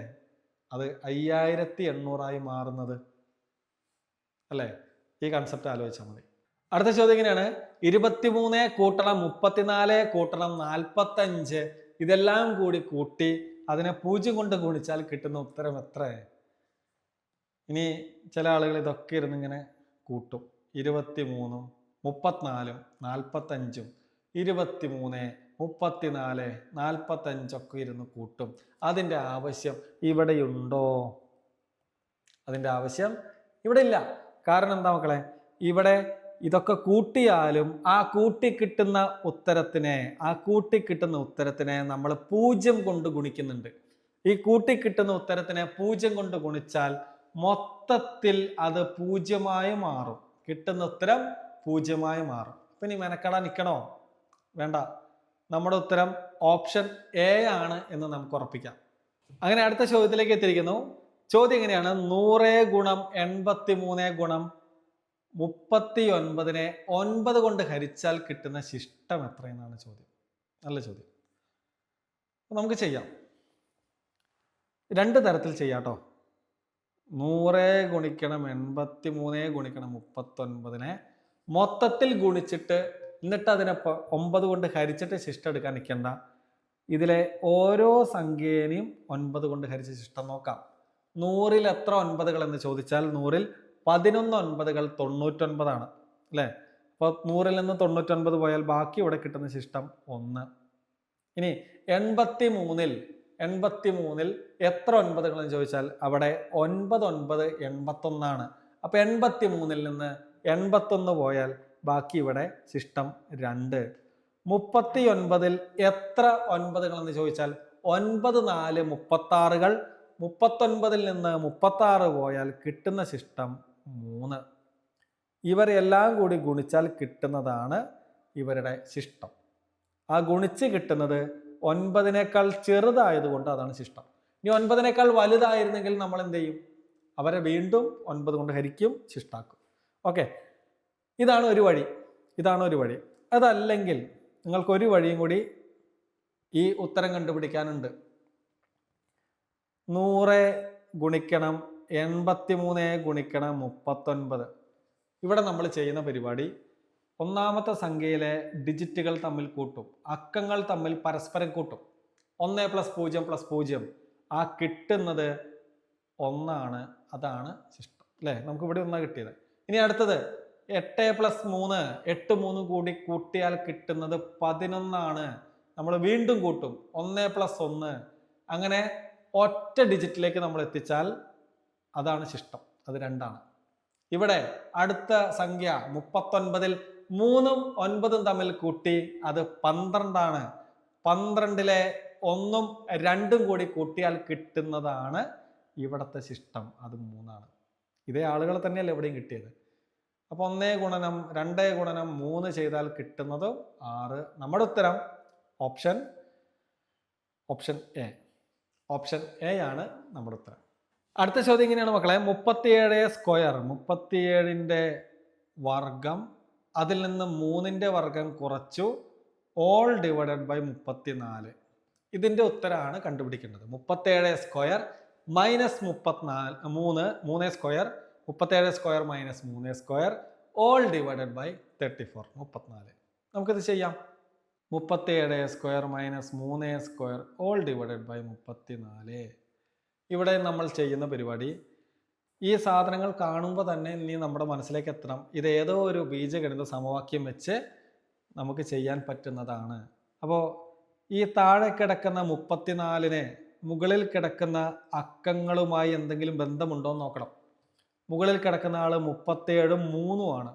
അത് 5800 മാറുന്നത് അല്ലേ? ഈ കൺസെപ്റ്റ് ആലോചിച്ചാൽ മതി. അടുത്ത ചോദ്യം എങ്ങനെയാണ്? 23 കൂട്ടണം 34 കൂട്ടണം 45 ഇതെല്ലാം കൂട്ടി അതിനെ 0 കൊണ്ട് ഗുണിച്ചാൽ കിട്ടുന്ന ഉത്തരം എത്ര? ഇനി ചില ആളുകൾ ഇതൊക്കെ ഇരുന്ന് ഇങ്ങനെ കൂട്ടും. 23 34 45 23 34 45 ഒക്കെ ഇരുന്ന് കൂട്ടും. അതിൻ്റെ ആവശ്യം ഇവിടെയുണ്ടോ? അതിൻ്റെ ആവശ്യം ഇവിടെ ഇല്ല. കാരണം എന്താ മക്കളെ? ഇവിടെ ഇതൊക്കെ കൂട്ടിയാലും ആ കൂട്ടിക്കിട്ടുന്ന ഉത്തരത്തിനെ നമ്മൾ 0 കൊണ്ട് ഗുണിക്കുന്നുണ്ട്. ഈ കൂട്ടിക്കിട്ടുന്ന ഉത്തരത്തിനെ 0 കൊണ്ട് ഗുണിച്ചാൽ മൊത്തത്തിൽ അത് 0 മാറും. കിട്ടുന്ന ഉത്തരം 0 മാറും. അപ്പൊ ഇനി മെനക്കെടാൻ നിൽക്കണോ? വേണ്ട. നമ്മുടെ ഉത്തരം ഓപ്ഷൻ എ ആണ് എന്ന് നമുക്ക് ഉറപ്പിക്കാം. അങ്ങനെ അടുത്ത ചോദ്യത്തിലേക്ക് എത്തിയിരിക്കുന്നു. ചോദ്യം എങ്ങനെയാണ്? 100 × 83 × 39നെ 9 കൊണ്ട് ഹരിച്ചാൽ കിട്ടുന്ന ശിഷ്ടം എത്രയെന്നാണ് ചോദ്യം. നല്ല ചോദ്യം. നമുക്ക് ചെയ്യാം. 2 തരത്തിൽ ചെയ്യാം കേട്ടോ. 100 ഗുണിക്കണം 83 ഗുണിക്കണം 39നെ മൊത്തത്തിൽ ഗുണിച്ചിട്ട് എന്നിട്ട് അതിനെ 9 കൊണ്ട് ഹരിച്ചിട്ട് ശിഷ്ടം എടുക്കാൻ നിൽക്കണ്ട. ഇതിലെ ഓരോ സംഖ്യേനെയും 9 കൊണ്ട് ഹരിച്ച ശിഷ്ടം നോക്കാം. 100ൽ എത്ര 9കൾ എന്ന് ചോദിച്ചാൽ 100ൽ 11 9കൾ 99 അല്ലേ? അപ്പോൾ 100ൽ നിന്ന് 99 പോയാൽ ബാക്കി ഇവിടെ കിട്ടുന്ന ശിഷ്ടം 1. ഇനി 83ൽ എത്ര 9കൾ എന്ന് ചോദിച്ചാൽ അവിടെ 9 9 81. അപ്പൊ 83ൽ നിന്ന് 81 പോയാൽ ബാക്കി ഇവിടെ ശിഷ്ടം 2. 39ൽ എത്ര 9കൾ എന്ന് ചോദിച്ചാൽ 9 4 36കൾ. 39ൽ നിന്ന് 36 പോയാൽ കിട്ടുന്ന ശിഷ്ടം 3. ഇവരെല്ലാം കൂടി ഗുണിച്ചാൽ കിട്ടുന്നതാണ് ഇവരുടെ ശിഷ്ടം. ആ ഗുണിച്ച് കിട്ടുന്നത് 9നേക്കാൾ ചെറുതായതുകൊണ്ട് അതാണ് ശിഷ്ടം. ഇനി 9നേക്കാൾ വലുതായിരുന്നെങ്കിൽ നമ്മൾ എന്ത് ചെയ്യും? അവരെ വീണ്ടും 9 കൊണ്ട് ഹരിക്കും, ശിഷ്ടാക്കും. ഓക്കെ, ഇതാണ് ഒരു വഴി. അതല്ലെങ്കിൽ നിങ്ങൾക്കൊരു വഴിയും കൂടി ഈ ഉത്തരം കണ്ടുപിടിക്കാനുണ്ട്. 100 ഗുണിക്കണം 83 ഗുണിക്കണം 39. ഇവിടെ നമ്മൾ ചെയ്യുന്ന പരിപാടി ഒന്നാമത്തെ സംഖ്യയിലെ ഡിജിറ്റുകൾ തമ്മിൽ കൂട്ടും, അക്കങ്ങൾ തമ്മിൽ പരസ്പരം കൂട്ടും. 1 + 0 + 0 ആ കിട്ടുന്നത് 1. അതാണ് ശിഷ്ടം അല്ലേ? നമുക്ക് ഇവിടെ 1 കിട്ടിയത്. ഇനി അടുത്തത് 8 + 3 8 3 കൂടി കൂട്ടിയാൽ കിട്ടുന്നത് 11. നമ്മൾ വീണ്ടും കൂട്ടും 1 + 1 അങ്ങനെ ഒറ്റ ഡിജിറ്റിലേക്ക് നമ്മൾ എത്തിച്ചാൽ അതാണ് ശിഷ്ടം. അത് 2. ഇവിടെ അടുത്ത സംഖ്യ 39ൽ 3ഉം 9ഉം തമ്മിൽ കൂട്ടി അത് 12. 12ലെ 1ഉം 2ഉം കൂടി കൂട്ടിയാൽ കിട്ടുന്നതാണ് ഇവിടത്തെ ശിഷ്ടം. അത് 3. ഇതേ ആളുകൾ തന്നെയല്ലേ എവിടെയും കിട്ടിയത്. അപ്പൊ 1 ഗുണനം 2 ഗുണനം 3 ചെയ്താൽ കിട്ടുന്നത് 6. നമ്മുടെ ഉത്തരം ഓപ്ഷൻ എ ആണ് നമ്മുടെ ഉത്തരം. അടുത്ത ചോദ്യം ഇങ്ങനെയാണ് മക്കളെ. 37 സ്ക്വയർ 37ന്റെ വർഗം അതിൽ നിന്ന് 3ന്റെ വർഗം കുറച്ചു ഓൾ ഡിവൈഡഡ് ബൈ 34. ഇതിന്റെ ഉത്തരമാണ് കണ്ടുപിടിക്കേണ്ടത്. 37 square minus 3 square 37 square minus 3 square all divided by 34 34. നമുക്കിത് ചെയ്യാം. 37 square minus 3 square all divided by 34. ഇവിടെ നമ്മൾ ചെയ്യുന്ന പരിപാടി ഈ സാധനങ്ങൾ കാണുമ്പോൾ തന്നെ ഇനി നമ്മുടെ മനസ്സിലേക്ക് എത്തണം. ഇത് ഏതോ ഒരു ബീജഗണിത സമവാക്യം വെച്ച് നമുക്ക് ചെയ്യാൻ പറ്റുന്നതാണ്. അപ്പോൾ ഈ താഴെ കിടക്കുന്ന 34നെ മുകളിൽ കിടക്കുന്ന അക്കങ്ങളുമായി എന്തെങ്കിലും ബന്ധമുണ്ടോ എന്ന് നോക്കണം. മുകളിൽ കിടക്കുന്ന ആള് 37ഉം 3ഉമാണ്.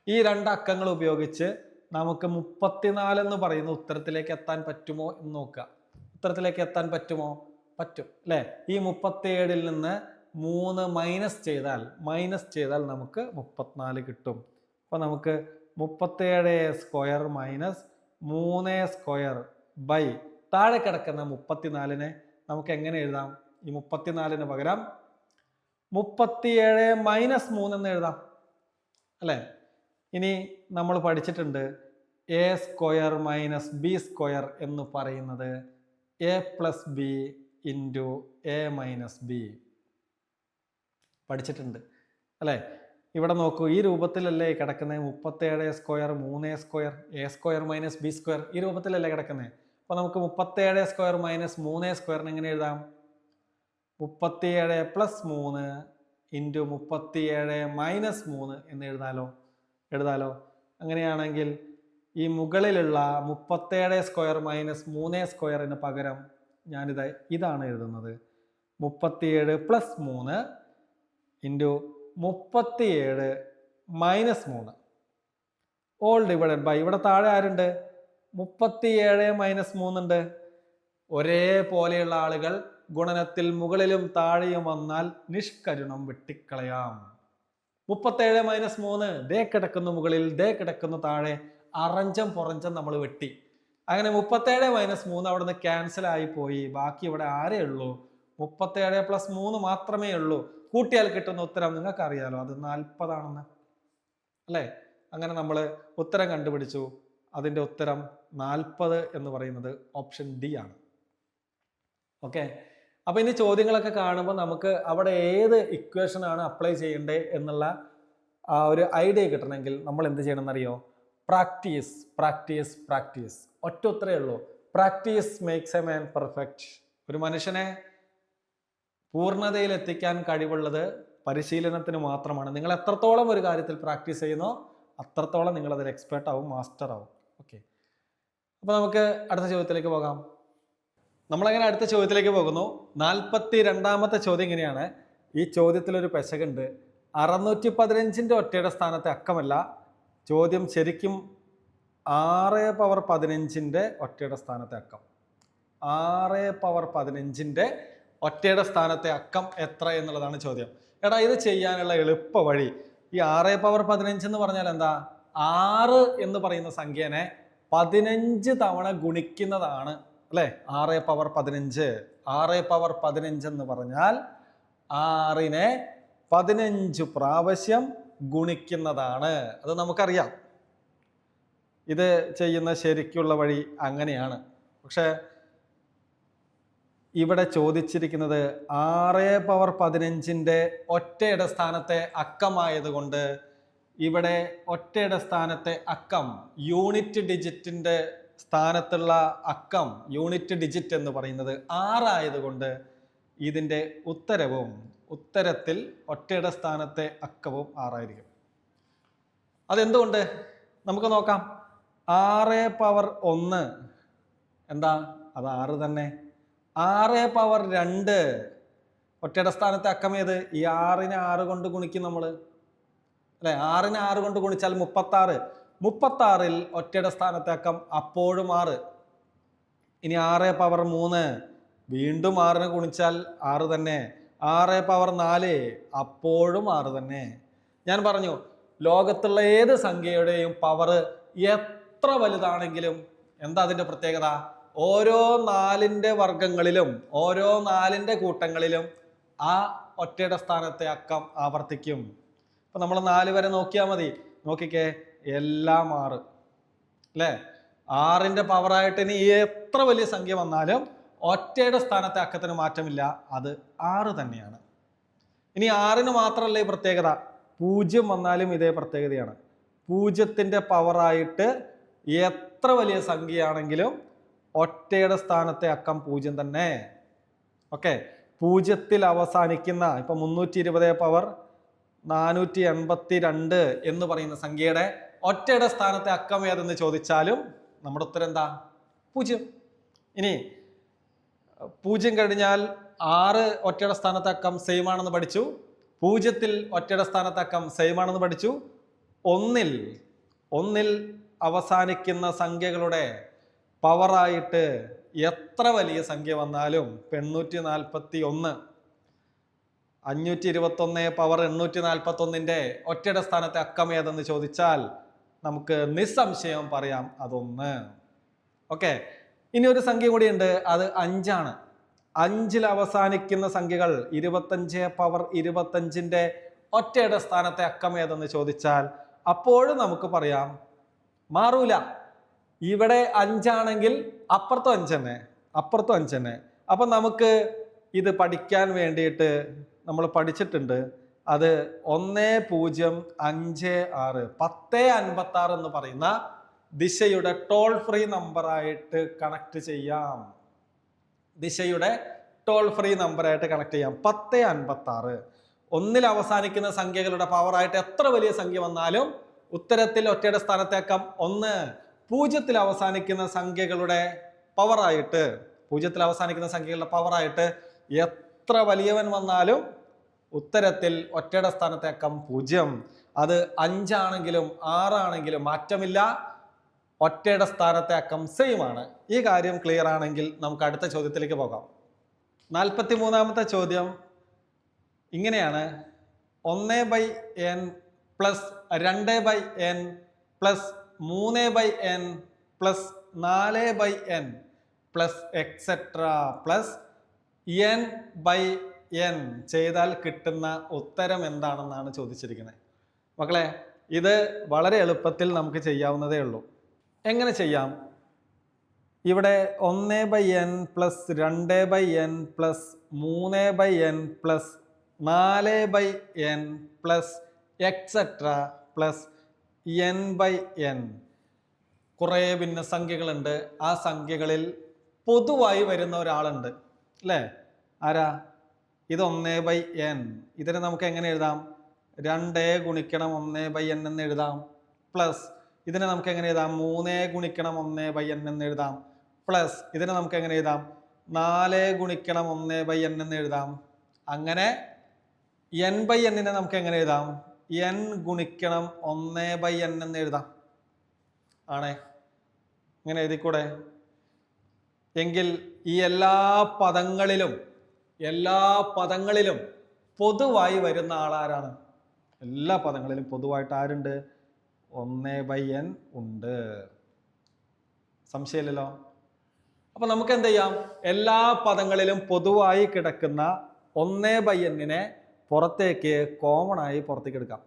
ഈ 2 അക്കങ്ങൾ ഉപയോഗിച്ച് നമുക്ക് 34 എന്ന് പറയുന്ന ഉത്തരത്തിലേക്ക് എത്താൻ പറ്റുമോ എന്ന് നോക്കുക. ഉത്തരത്തിലേക്ക് എത്താൻ പറ്റുമോ? പറ്റും അല്ലേ? ഈ 37ൽ നിന്ന് 3 മൈനസ് ചെയ്താൽ നമുക്ക് 34 കിട്ടും. അപ്പൊ നമുക്ക് 37 സ്ക്വയർ മൈനസ് 3 സ്ക്വയർ ബൈ താഴെ കിടക്കുന്ന 34നെ നമുക്ക് എങ്ങനെ എഴുതാം? ഈ 34ന് പകരം 37 മൈനസ് 3 എന്ന് എഴുതാം അല്ലേ? ഇനി നമ്മൾ പഠിച്ചിട്ടുണ്ട് A square minus B square എന്ന് പറയുന്നത് A plus B into A minus B പഠിച്ചിട്ടുണ്ട് അല്ലേ? ഇവിടെ നോക്കൂ, ഈ രൂപത്തിലല്ലേ കിടക്കുന്നത്. 37 square 3 square A square minus B square ഈ രൂപത്തിലല്ലേ കിടക്കുന്നത്. അപ്പൊ നമുക്ക് 37 സ്ക്വയർ മൈനസ് 3 സ്ക്വയറിന് എങ്ങനെ എഴുതാം? 37 പ്ലസ് 3 ഇൻറ്റു 37 മൈനസ് 3 എന്ന് എഴുതാലോ. അങ്ങനെയാണെങ്കിൽ ഈ മുകളിലുള്ള 37 സ്ക്വയർ മൈനസ് 3 സ്ക്വയറിന് പകരം ഇതാണ് എഴുതുന്നത്. 37 plus 3 into 37 minus 3 all divided by ഇവിടെ താഴെ ആരുണ്ട്? 37 മൈനസ് 3 ഉണ്ട്. ഒരേപോലെയുള്ള ആളുകൾ ഗുണനത്തിൽ മുകളിലും താഴെയും വന്നാൽ നിഷ്കരുണം വെട്ടിക്കളയാം. 37 മൈനസ് 3 ദേ കിടക്കുന്നു മുകളിൽ, ദേ കിടക്കുന്നു താഴെ, അറഞ്ചം പുറഞ്ചം നമ്മൾ വെട്ടി. അങ്ങനെ 37 മൈനസ് 3 അവിടെ നിന്ന് ക്യാൻസൽ ആയി പോയി. ബാക്കി ഇവിടെ ആരേ ഉള്ളൂ? 37 പ്ലസ് 3 മാത്രമേ ഉള്ളൂ. കൂട്ടിയാൽ കിട്ടുന്ന ഉത്തരം നിങ്ങൾക്ക് അറിയാലോ, അത് 40 ആണെന്ന്. അല്ലേ? അങ്ങനെ നമ്മൾ ഉത്തരം കണ്ടുപിടിച്ചു. അതിൻ്റെ ഉത്തരം 40 എന്ന് പറയുന്നത് ഓപ്ഷൻ ഡി ആണ്. ഓക്കെ, അപ്പോൾ ഇനി ചോദ്യങ്ങളൊക്കെ കാണുമ്പോൾ നമുക്ക് അവിടെ ഏത് ഇക്വേഷൻ ആണ് അപ്ലൈ ചെയ്യേണ്ടത് എന്നുള്ള ആ ഒരു ഐഡിയ കിട്ടണമെങ്കിൽ നമ്മൾ എന്ത് ചെയ്യണമെന്നറിയോ? Practice practice practice. ഒറ്റ ഉത്തരേ ഉള്ളൂ, practice makes a man perfect. ഒരു മനുഷ്യനെ പൂർണ്ണതയിൽ എത്തിക്കാൻ കഴിവുള്ളത് പരിശീലനത്തിന് മാത്രമാണ്. നിങ്ങൾ എത്രത്തോളം ഒരു കാര്യത്തിൽ പ്രാക്ടീസ് ചെയ്യുന്നോ അത്രത്തോളം നിങ്ങൾ അതിൽ എക്സ്പേർട്ട് ആവും, മാസ്റ്റർ ആവും. ഓക്കെ, അപ്പോൾ നമുക്ക് അടുത്ത ചോദ്യത്തിലേക്ക് പോകാം. നമ്മളങ്ങനെ അടുത്ത ചോദ്യത്തിലേക്ക് പോകുന്നു. 42ാമത്തെ ചോദ്യം ഇങ്ങനെയാണ്. ഈ ചോദ്യത്തിലൊരു പെശകുണ്ട്. 615ന്റെ ഒറ്റയുടെ സ്ഥാനത്തെ അക്കമല്ല. ചോദ്യം ശരിക്കും 6 പവർ 15ന്റെ ഒറ്റയുടെ സ്ഥാനത്തെ അക്കം. 6 പവർ 15ന്റെ ഒറ്റയുടെ സ്ഥാനത്തെ അക്കം എത്ര എന്നുള്ളതാണ് ചോദ്യം. എടാ, ഇത് ചെയ്യാനുള്ള എളുപ്പ വഴി, ഈ 6 പവർ 15 എന്ന് പറഞ്ഞാൽ എന്താ? 6 എന്ന് പറയുന്ന സംഖ്യനെ 15 തവണ ഗുണിക്കുന്നതാണ്, അല്ലേ? 6 പവർ 15. 6 പവർ 15 എന്ന് പറഞ്ഞാൽ 6നെ 15 പ്രാവശ്യം ഗുണിക്കുന്നതാണ്. അത് നമുക്കറിയാം. ഇത് ചെയ്യുന്ന ശരിക്കുള്ള വഴി അങ്ങനെയാണ്. പക്ഷെ ഇവിടെ ചോദിച്ചിരിക്കുന്നത് 6 പവർ 15ന്റെ ഒറ്റയുടെ സ്ഥാനത്തെ അക്കമായതുകൊണ്ട് ഇവിടെ ഒറ്റയുടെ സ്ഥാനത്തെ അക്കം, യൂണിറ്റ് ഡിജിറ്റിന്റെ സ്ഥാനത്തുള്ള അക്കം, യൂണിറ്റ് ഡിജിറ്റ് എന്ന് പറയുന്നത് 6 ആയതുകൊണ്ട് ഇതിൻ്റെ ഉത്തരത്തിൽ ഒറ്റയുടെ സ്ഥാനത്തെ അക്കവും 6 ആയിരിക്കും. അതെന്തുകൊണ്ട് നമുക്ക് നോക്കാം. 6 പവർ 1 എന്താ? അത് 6 തന്നെ. 6 പവർ 2 ഒറ്റയുടെ സ്ഥാനത്തെ അക്കം ഏത്? ഈ 6നെ 6 കൊണ്ട് ഗുണിക്കും നമ്മൾ, അല്ലെ? 6നെ 6 കൊണ്ട് ഗുണിച്ചാൽ 36. 36ൽ ഒറ്റയുടെ സ്ഥാനത്തെ അക്കം അപ്പോഴും 6. ഇനി 6 പവർ 3 വീണ്ടും 6നെ ഗുണിച്ചാൽ 6 തന്നെ. 6 പവർ 4 അപ്പോഴും 6 തന്നെ. ഞാൻ പറഞ്ഞു, ലോകത്തുള്ള ഏത് സംഖ്യയുടെയും പവർ എത്ര വലുതാണെങ്കിലും എന്താ അതിൻ്റെ പ്രത്യേകത? ഓരോ 4ന്റെ വർഗങ്ങളിലും ഓരോ 4ന്റെ കൂട്ടങ്ങളിലും ആ ഒറ്റയുടെ സ്ഥാനത്തെ അക്കം ആവർത്തിക്കും. അപ്പൊ നമ്മൾ 4 വരെ നോക്കിയാൽ മതി. നോക്കിക്കേ, എല്ലാം 6, അല്ലേ? 6ന്റെ പവറായിട്ട് ഇനി എത്ര വലിയ സംഖ്യ വന്നാലും ഒറ്റയുടെ സ്ഥാനത്തെ അക്കത്തിന് മാറ്റമില്ല, അത് 6 തന്നെയാണ്. ഇനി 6ന് മാത്രമല്ല ഈ പ്രത്യേകത, 0 വന്നാലും ഇതേ പ്രത്യേകതയാണ്. 0ത്തിന്റെ പവറായിട്ട് എത്ര വലിയ സംഖ്യയാണെങ്കിലും ഒറ്റയുടെ സ്ഥാനത്തെ അക്കം 0 തന്നെ. ഓക്കെ, 0ത്തിൽ അവസാനിക്കുന്ന ഇപ്പൊ 320 പവർ 482 എന്ന് പറയുന്ന സംഖ്യയുടെ ഒറ്റയുടെ സ്ഥാനത്തെ അക്കം ഏതെന്ന് ചോദിച്ചാലും നമ്മുടെ ഉത്തരം എന്താ? 0. ഇനി 0 കഴിഞ്ഞാൽ 6 ഒറ്റയുടെ സ്ഥാനത്തെ അക്കം സെയിം ആണെന്ന് പഠിച്ചു. 0ത്തിൽ ഒറ്റയുടെ സ്ഥാനത്തെ അക്കം സെയിം ആണെന്ന് പഠിച്ചു. 1ൽ അവസാനിക്കുന്ന സംഖ്യകളുടെ പവറായിട്ട് എത്ര വലിയ സംഖ്യ വന്നാലും 841, 521 പവർ 841ന്റെ ഒറ്റയുടെ സ്ഥാനത്തെ അക്കം ഏതെന്ന് ചോദിച്ചാൽ നമുക്ക് നിസ്സംശയം പറയാം, അത് 1. ഓക്കെ, ഇനി ഒരു സംഖ്യ കൂടിയുണ്ട്, അത് 5 ആണ്. 5ൽ അവസാനിക്കുന്ന സംഖ്യകൾ 25 പവർ 25ന്റെ ഒറ്റയുടെ സ്ഥാനത്തെ അക്കം ഏതെന്ന് ചോദിച്ചാൽ അപ്പോഴും നമുക്ക് പറയാം മാറൂല. ഇവിടെ 5 ആണെങ്കിൽ അപ്പുറത്തും 5 തന്നെ. അപ്പൊ നമുക്ക് ഇത് പഠിക്കാൻ വേണ്ടിയിട്ട് നമ്മൾ പഠിച്ചിട്ടുണ്ട്. അത് 1056 1056 എന്ന് പറയുന്ന ദിശയുടെ ടോൾ ഫ്രീ നമ്പറായിട്ട് കണക്ട് ചെയ്യാം. ദിശയുടെ ടോൾ ഫ്രീ നമ്പറായിട്ട് കണക്ട് ചെയ്യാം. 1056 1ൽ അവസാനിക്കുന്ന സംഖ്യകളുടെ പവറായിട്ട് എത്ര വലിയ സംഖ്യ വന്നാലും ഉത്തരത്തിൽ ഒറ്റയുടെ സ്ഥാനത്തെ അക്കം 1. 0ത്തിൽ അവസാനിക്കുന്ന സംഖ്യകളുടെ പവറായിട്ട് എത്ര വലിയവൻ വന്നാലും ഉത്തരത്തിൽ ഒറ്റയുടെ സ്ഥാനത്തെ അക്കം 0. അത് 5 ആണെങ്കിലും 6 ആണെങ്കിലും മാറ്റമില്ല, ഒറ്റയുടെ സ്ഥാനത്തെ അക്കം സെയിം ആണ്. ഈ കാര്യം ക്ലിയർ ആണെങ്കിൽ നമുക്ക് അടുത്ത ചോദ്യത്തിലേക്ക് പോകാം. 43ാമത്തെ ചോദ്യം ഇങ്ങനെയാണ്. 1/n plus 2/n plus 3/n plus 4/n plus etcetera plus n/n ചെയ്താൽ കിട്ടുന്ന ഉത്തരം എന്താണെന്നാണ് ചോദിച്ചിരിക്കുന്നത്. മക്കളെ, ഇത് വളരെ എളുപ്പത്തിൽ നമുക്ക് ചെയ്യാവുന്നതേ ഉള്ളൂ. എങ്ങനെ ചെയ്യാം? ഇവിടെ 1/n plus 2/n plus 3/n plus 4/n plus etcetera plus n/n കുറേ ഭിന്നസംഖ്യകളുണ്ട്. ആ സംഖ്യകളിൽ പൊതുവായി വരുന്ന ഒരാളുണ്ട് അല്ലേ? ആരാ? ഇത് 1/n. ഇതിനെ നമുക്ക് എങ്ങനെ എഴുതാം? 2 ഗുണിക്കണം 1/n എന്ന് എഴുതാം. പ്ലസ് ഇതിനെ നമുക്ക് എങ്ങനെ എഴുതാം? 3 ഗുണിക്കണം 1/n എന്ന് എഴുതാം. പ്ലസ് ഇതിനെ നമുക്ക് എങ്ങനെ എഴുതാം? 4 ഗുണിക്കണം 1/n എന്ന് എഴുതാം. അങ്ങനെ n/n നെ നമുക്ക് എങ്ങനെ എഴുതാം? n ഗുണിക്കണം 1/n എന്ന് എഴുതാം. ആണേ, ഇങ്ങനെ എഴുതിക്കൂടെ? എങ്കിൽ ഈ എല്ലാ പദങ്ങളിലും പൊതുവായി വരുന്ന ആളാരാണ്? എല്ലാ പദങ്ങളിലും പൊതുവായിട്ട് ആരുണ്ട്? 1/n ഉണ്ട്. സംശയമില്ലല്ലോ. അപ്പൊ നമുക്ക് എന്ത് ചെയ്യാം? എല്ലാ പദങ്ങളിലും പൊതുവായി കിടക്കുന്ന 1/n പുറത്തേക്ക് കോമൺ ആയി പുറത്തേക്ക് എടുക്കാം,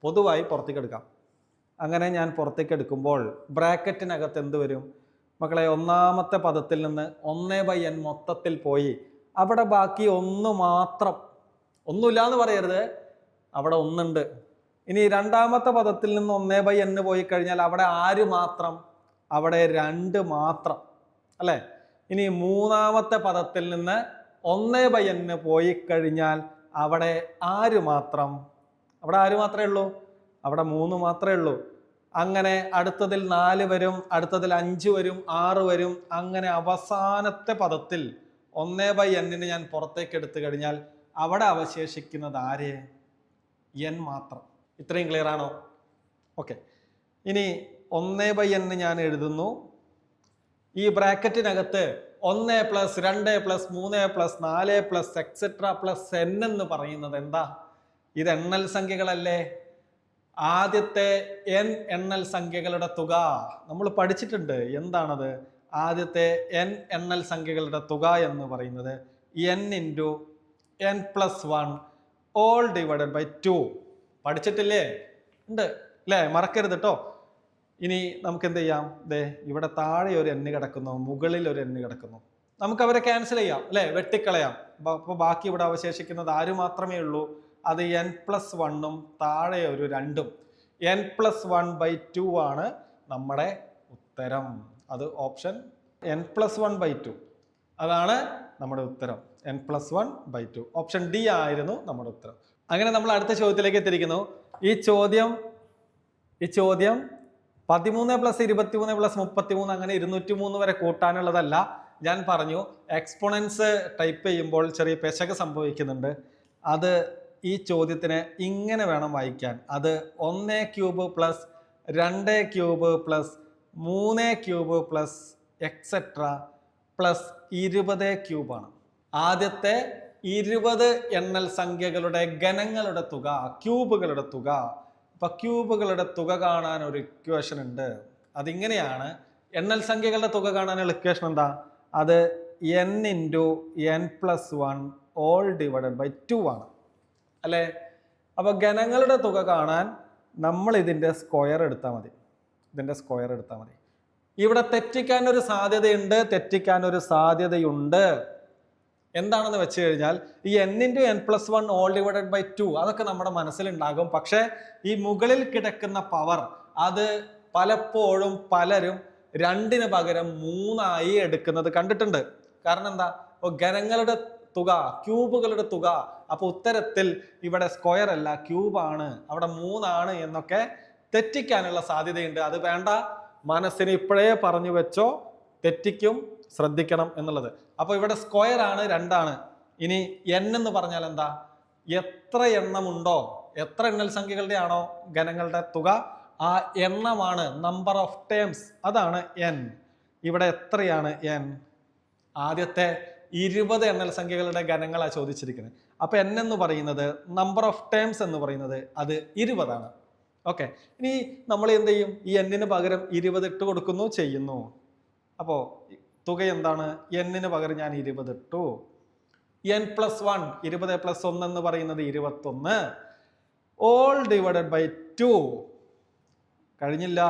പൊതുവായി പുറത്തേക്ക് എടുക്കാം. അങ്ങനെ ഞാൻ പുറത്തേക്ക് എടുക്കുമ്പോൾ ബ്രാക്കറ്റിനകത്ത് എന്ത് വരും മക്കളെ? ഒന്നാമത്തെ പദത്തിൽ നിന്ന് 1/n മൊത്തത്തിൽ പോയി അവിടെ ബാക്കി 1 മാത്രം. ഒന്നുമില്ല എന്ന് പറയരുത്, അവിടെ 1 ഉണ്ട്. ഇനി രണ്ടാമത്തെ പദത്തിൽ നിന്ന് 1/n പോയി കഴിഞ്ഞാൽ അവിടെ ആര് മാത്രം? അവിടെ 2 മാത്രം അല്ലെ? ഇനി മൂന്നാമത്തെ പദത്തിൽ നിന്ന് 1/n പോയി കഴിഞ്ഞാൽ അവിടെ ആര് മാത്രം? അവിടെ ആര് മാത്രമേ ഉള്ളൂ? അവിടെ 3 മാത്രമേ ഉള്ളൂ. അങ്ങനെ അടുത്തതിൽ 4 വരും, അടുത്തതിൽ 5 വരും, 6 വരും. അങ്ങനെ അവസാനത്തെ പദത്തിൽ 1/n ഞാൻ പുറത്തേക്ക് എടുത്തു കഴിഞ്ഞാൽ അവിടെ അവശേഷിക്കുന്നത് ആര്? n മാത്രം. ഇത്രയും ക്ലിയർ ആണോ? ഓക്കെ. ഇനി 1/n ഞാൻ എഴുതുന്നു. ഈ ബ്രാക്കറ്റിനകത്ത് 1 plus 2 plus 3 plus 4 plus etcetera plus n എന്ന് പറയുന്നത് എന്താ? ഇത് എണ്ണൽ സംഖ്യകളല്ലേ? ആദ്യത്തെ n എണ്ണൽ സംഖ്യകളുടെ തുക നമ്മൾ പഠിച്ചിട്ടുണ്ട്. എന്താണത്? ആദ്യത്തെ n എണ്ണൽ സംഖ്യകളുടെ തുക എന്ന് പറയുന്നത് n into n plus 1 all divided by 2. പഠിച്ചിട്ടില്ലേ? ഉണ്ട് അല്ലേ? മറക്കരുത് കേട്ടോ. ഇനി നമുക്ക് എന്ത് ചെയ്യാം? ദേ ഇവിടെ താഴെ ഒരു n കിടക്കുന്നു, മുകളിൽ ഒരു n കിടക്കുന്നു. നമുക്ക് അവരെ ക്യാൻസൽ ചെയ്യാം അല്ലേ? വെട്ടിക്കളയാം. അപ്പോൾ ബാക്കി ഇവിടെ അവശേഷിക്കുന്നത് ആര് മാത്രമേ ഉള്ളൂ? അത് n പ്ലസ് 1ഉം താഴെ ഒരു 2ഉം. n പ്ലസ് 1/2 ആണ് നമ്മുടെ ഉത്തരം. അത് ഓപ്ഷൻ n പ്ലസ് 1/2 അതാണ് നമ്മുടെ ഉത്തരം. n പ്ലസ് 1/2 ഓപ്ഷൻ ഡി ആയിരുന്നു നമ്മുടെ ഉത്തരം. അങ്ങനെ നമ്മൾ അടുത്ത ചോദ്യത്തിലേക്ക് എത്തിയിരിക്കുന്നു. ഈ ചോദ്യം 13 പ്ലസ് 23 പ്ലസ് 33 അങ്ങനെ 203 വരെ കൂട്ടാനുള്ളതല്ല. ഞാൻ പറഞ്ഞു എക്സ്പോണൻസ് ടൈപ്പ് ചെയ്യുമ്പോൾ ചെറിയ പെശക് സംഭവിക്കുന്നുണ്ട്. അത് ഈ ചോദ്യത്തിന് ഇങ്ങനെ വേണം വായിക്കാൻ. അത് 1 cube plus 2 cube plus 3 cube plus etcetera plus 20 ക്യൂബാണ്. ആദ്യത്തെ 20 എണ്ണൽ സംഖ്യകളുടെ ഗണങ്ങളുടെ തുക, ക്യൂബുകളുടെ തുക. അപ്പൊ ക്യൂബുകളുടെ തുക കാണാൻ ഒരു ഇക്വേഷൻ ഉണ്ട്. അതിങ്ങനെയാണ്. എണ്ണൽ സംഖ്യകളുടെ തുക കാണാനുള്ള ഇക്വേഷൻ എന്താ? അത് n into n plus 1 all divided by 2 ആണ് അല്ലേ? അപ്പൊ ഗണങ്ങളുടെ തുക കാണാൻ നമ്മൾ ഇതിന്റെ സ്ക്വയർ എടുത്താൽ മതി. ഇവിടെ തെറ്റിക്കാൻ ഒരു സാധ്യതയുണ്ട്. എന്താണെന്ന് വെച്ച് കഴിഞ്ഞാൽ ഈ n into n plus 1 all divided by 2 അതൊക്കെ നമ്മുടെ മനസ്സിലുണ്ടാകും. പക്ഷെ ഈ മുകളിൽ കിടക്കുന്ന പവർ അത് പലപ്പോഴും പലരും 2ന് പകരം 3 എടുക്കുന്നത് കണ്ടിട്ടുണ്ട്. കാരണം എന്താ? ഗണങ്ങളുടെ തുക, ക്യൂബുകളുടെ തുക. അപ്പൊ ഉത്തരത്തിൽ ഇവിടെ സ്ക്വയർ അല്ല ക്യൂബാണ്, അവിടെ 3 എന്നൊക്കെ തെറ്റിക്കാനുള്ള സാധ്യതയുണ്ട്. അത് വേണ്ട, മനസ്സിന് ഇപ്പോഴേ പറഞ്ഞു വെച്ചോ, തെറ്റിക്കും, ശ്രദ്ധിക്കണം എന്നുള്ളത്. അപ്പൊ ഇവിടെ സ്ക്വയർ ആണ് 2. ഇനി n എന്ന് പറഞ്ഞാൽ എന്താ? എത്ര എണ്ണമുണ്ടോ, എത്ര എണ്ണൽ സംഖ്യകളുടെ ആണോ ഗണങ്ങളുടെ തുക, ആ എണ്ണമാണ്, നമ്പർ ഓഫ് ടേംസ്, അതാണ് n. ഇവിടെ എത്രയാണ് n? ആദ്യത്തെ 20 എണ്ണൽ സംഖ്യകളുടെ ഗണങ്ങളാണ് ചോദിച്ചിരിക്കുന്നത്. അപ്പൊ n എന്ന് പറയുന്നത്, നമ്പർ ഓഫ് ടേംസ് എന്ന് പറയുന്നത് അത് 20 ആണ്. ഓക്കെ. ഇനി നമ്മൾ എന്ത് ചെയ്യും? ഈ n പകരം 20 ഇട്ട് കൊടുക്കുന്നു, ചെയ്യുന്നു. അപ്പോ തുക എന്താണ്? n പകരം ഞാൻ 20 ഇട്ടു. n പ്ലസ് 1, 20 പ്ലസ് 1 എന്ന് പറയുന്നത് 21. All divided by 2. കഴിഞ്ഞില്ല,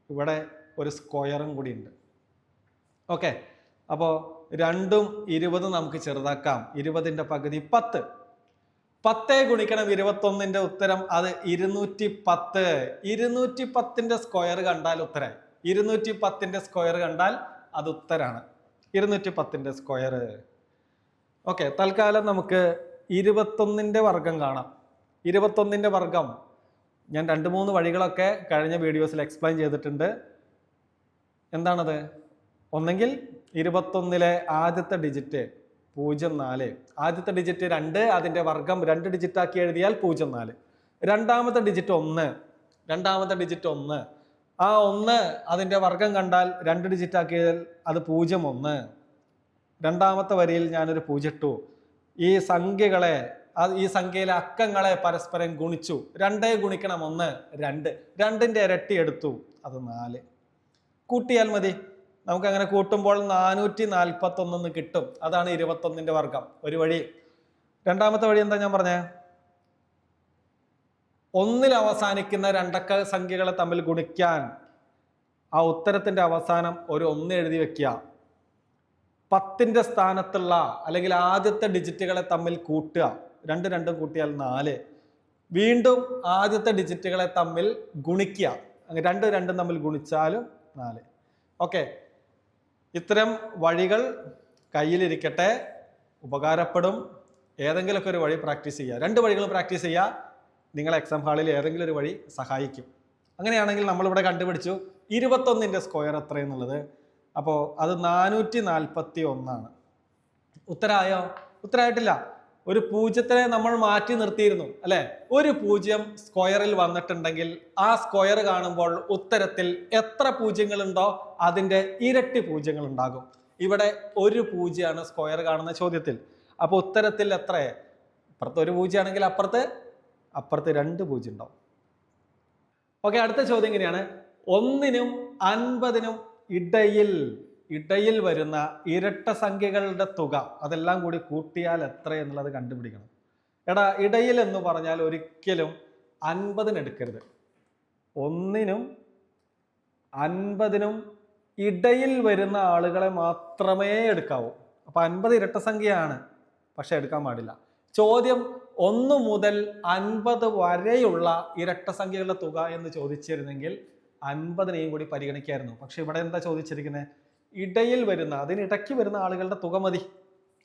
ഇവിടെ ഒരു സ്ക്വയറും കൂടി ഉണ്ട്. ഓക്കെ, അപ്പോൾ 2ഉം 20 നമുക്ക് ചെറുതാക്കാം. 20ന്റെ പകുതി 10. 10 ഗുണിക്കണം 21ന്റെ ഉത്തരം അത് 210. 210ന്റെ സ്ക്വയർ കണ്ടാൽ ഉത്തരം. 210ന്റെ സ്ക്വയർ കണ്ടാൽ അത് ഉത്തരാണ്. 210ന്റെ സ്ക്വയർ. ഓക്കെ, തൽക്കാലം നമുക്ക് 21ന്റെ വർഗം കാണാം. 21ന്റെ വർഗം ഞാൻ 2-3 വഴികളൊക്കെ കഴിഞ്ഞ വീഡിയോസിൽ എക്സ്പ്ലെയിൻ ചെയ്തിട്ടുണ്ട്. എന്താണത്? ഒന്നെങ്കിൽ 21ലെ ആദ്യത്തെ ഡിജിറ്റ് 04, ആദ്യത്തെ ഡിജിറ്റ് 2, അതിന്റെ വർഗം 2 ഡിജിറ്റ് ആക്കി എഴുതിയാൽ 04. രണ്ടാമത്തെ ഡിജിറ്റ് 1, രണ്ടാമത്തെ ഡിജിറ്റ് 1, ആ 1 അതിന്റെ വർഗം കണ്ടാൽ 2 ഡിജിറ്റ് ആക്കിയാൽ അത് 01. രണ്ടാമത്തെ വരിയിൽ ഞാനൊരു 0 ഇട്ടു. ഈ സംഖ്യകളെ, ഈ സംഖ്യയിലെ അക്കങ്ങളെ പരസ്പരം ഗുണിച്ചു. 2 ഗുണിക്കണം 1, 2. 2ന്റെ ഇരട്ടി എടുത്തു, അത് 4. കൂട്ടിയാൽ മതി. നമുക്ക് അങ്ങനെ കൂട്ടുമ്പോൾ 441 കിട്ടും. അതാണ് 21ന്റെ വർഗം. ഒരു വഴി. രണ്ടാമത്തെ വഴി എന്താ ഞാൻ പറഞ്ഞേ? 1ൽ അവസാനിക്കുന്ന രണ്ടക്ക സംഖ്യകളെ തമ്മിൽ ഗുണിക്കാൻ ആ ഉത്തരത്തിന്റെ അവസാനം ഒരു 1 എഴുതി വെക്കുക. 10ന്റെ സ്ഥാനത്തുള്ള അല്ലെങ്കിൽ ആദ്യത്തെ ഡിജിറ്റുകളെ തമ്മിൽ കൂട്ടുക. 2 കൂട്ടിയാൽ 4. വീണ്ടും ആദ്യത്തെ ഡിജിറ്റുകളെ തമ്മിൽ ഗുണിക്കുക. 2 തമ്മിൽ ഗുണിച്ചാലും 4. ഓക്കെ, ഇത്തരം വഴികൾ കയ്യിലിരിക്കട്ടെ, ഉപകാരപ്പെടും. ഏതെങ്കിലുമൊക്കെ ഒരു വഴി പ്രാക്ടീസ് ചെയ്യുക. 2 വഴികൾ പ്രാക്ടീസ് ചെയ്യുക. നിങ്ങൾ എക്സാം ഹാളിൽ ഏതെങ്കിലും ഒരു വഴി സഹായിക്കും. അങ്ങനെയാണെങ്കിൽ നമ്മളിവിടെ കണ്ടുപിടിച്ചു 21ന്റെ സ്ക്വയർ എത്രയെന്നുള്ളത്. അപ്പോൾ അത് 441. ഉത്തരമായോ? ഉത്തരമായിട്ടില്ല. ഒരു 0ത്തിനെ നമ്മൾ മാറ്റി നിർത്തിയിരുന്നു അല്ലെ? ഒരു 0 സ്ക്വയറിൽ വന്നിട്ടുണ്ടെങ്കിൽ ആ സ്ക്വയർ കാണുമ്പോൾ ഉത്തരത്തിൽ എത്ര പൂജ്യങ്ങളുണ്ടോ അതിന്റെ ഇരട്ടി പൂജ്യങ്ങൾ ഉണ്ടാകും. ഇവിടെ ഒരു 0 സ്ക്വയർ കാണുന്ന ചോദ്യത്തിൽ. അപ്പൊ ഉത്തരത്തിൽ എത്ര? അപ്പുറത്ത് ഒരു 0 ആണെങ്കിൽ അപ്പുറത്ത് 2 0 ഉണ്ടാവും. ഓക്കെ, അടുത്ത ചോദ്യം ഇങ്ങനെയാണ്. 1നും 50നും ഇടയിൽ വരുന്ന ഇരട്ട സംഖ്യകളുടെ തുക അതെല്ലാം കൂടി കൂട്ടിയാൽ എത്ര എന്നുള്ളത് കണ്ടുപിടിക്കണം. എടാ, ഇടയിൽ എന്ന് പറഞ്ഞാൽ ഒരിക്കലും 50ന് എടുക്കരുത്. 1നും 50നും ഇടയിൽ വരുന്ന ആളുകളെ മാത്രമേ എടുക്കാവൂ. അപ്പൊ 50 ഇരട്ട സംഖ്യയാണ്, പക്ഷെ എടുക്കാൻ പാടില്ല. ചോദ്യം 1 മുതൽ 50 വരെയുള്ള ഇരട്ട സംഖ്യകളുടെ തുക എന്ന് ചോദിച്ചിരുന്നെങ്കിൽ 50നെയും കൂടി പരിഗണിക്കായിരുന്നു. പക്ഷെ ഇവിടെ എന്താ ചോദിച്ചിരിക്കുന്നത്? ഇടയിൽ വരുന്ന, അതിനിടയ്ക്ക് വരുന്ന ആളുകളുടെ തുക മതി.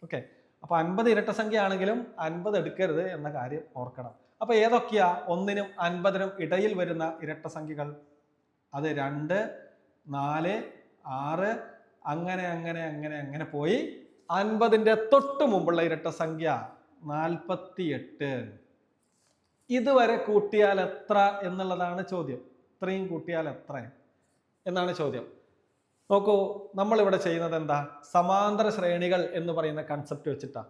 ഓക്കെ, അപ്പൊ 50 ഇരട്ട സംഖ്യ ആണെങ്കിലും 50 എടുക്കരുത് എന്ന കാര്യം ഓർക്കണം. അപ്പൊ ഏതൊക്കെയാ 1നും 50നും ഇടയിൽ വരുന്ന ഇരട്ട സംഖ്യകൾ? അത് 2, 4, 6 അങ്ങനെ പോയി 50ന്റെ തൊട്ട് മുമ്പുള്ള ഇരട്ട സംഖ്യ 48. ഇതുവരെ കൂട്ടിയാൽ എത്ര എന്നുള്ളതാണ് ചോദ്യം. ഇത്രയും കൂട്ടിയാൽ എത്ര എന്നാണ് ചോദ്യം. നോക്കൂ, നമ്മളിവിടെ ചെയ്യുന്നത് എന്താ? സമാന്തര ശ്രേണികൾ എന്ന് പറയുന്ന കൺസെപ്റ്റ് വെച്ചിട്ടാ.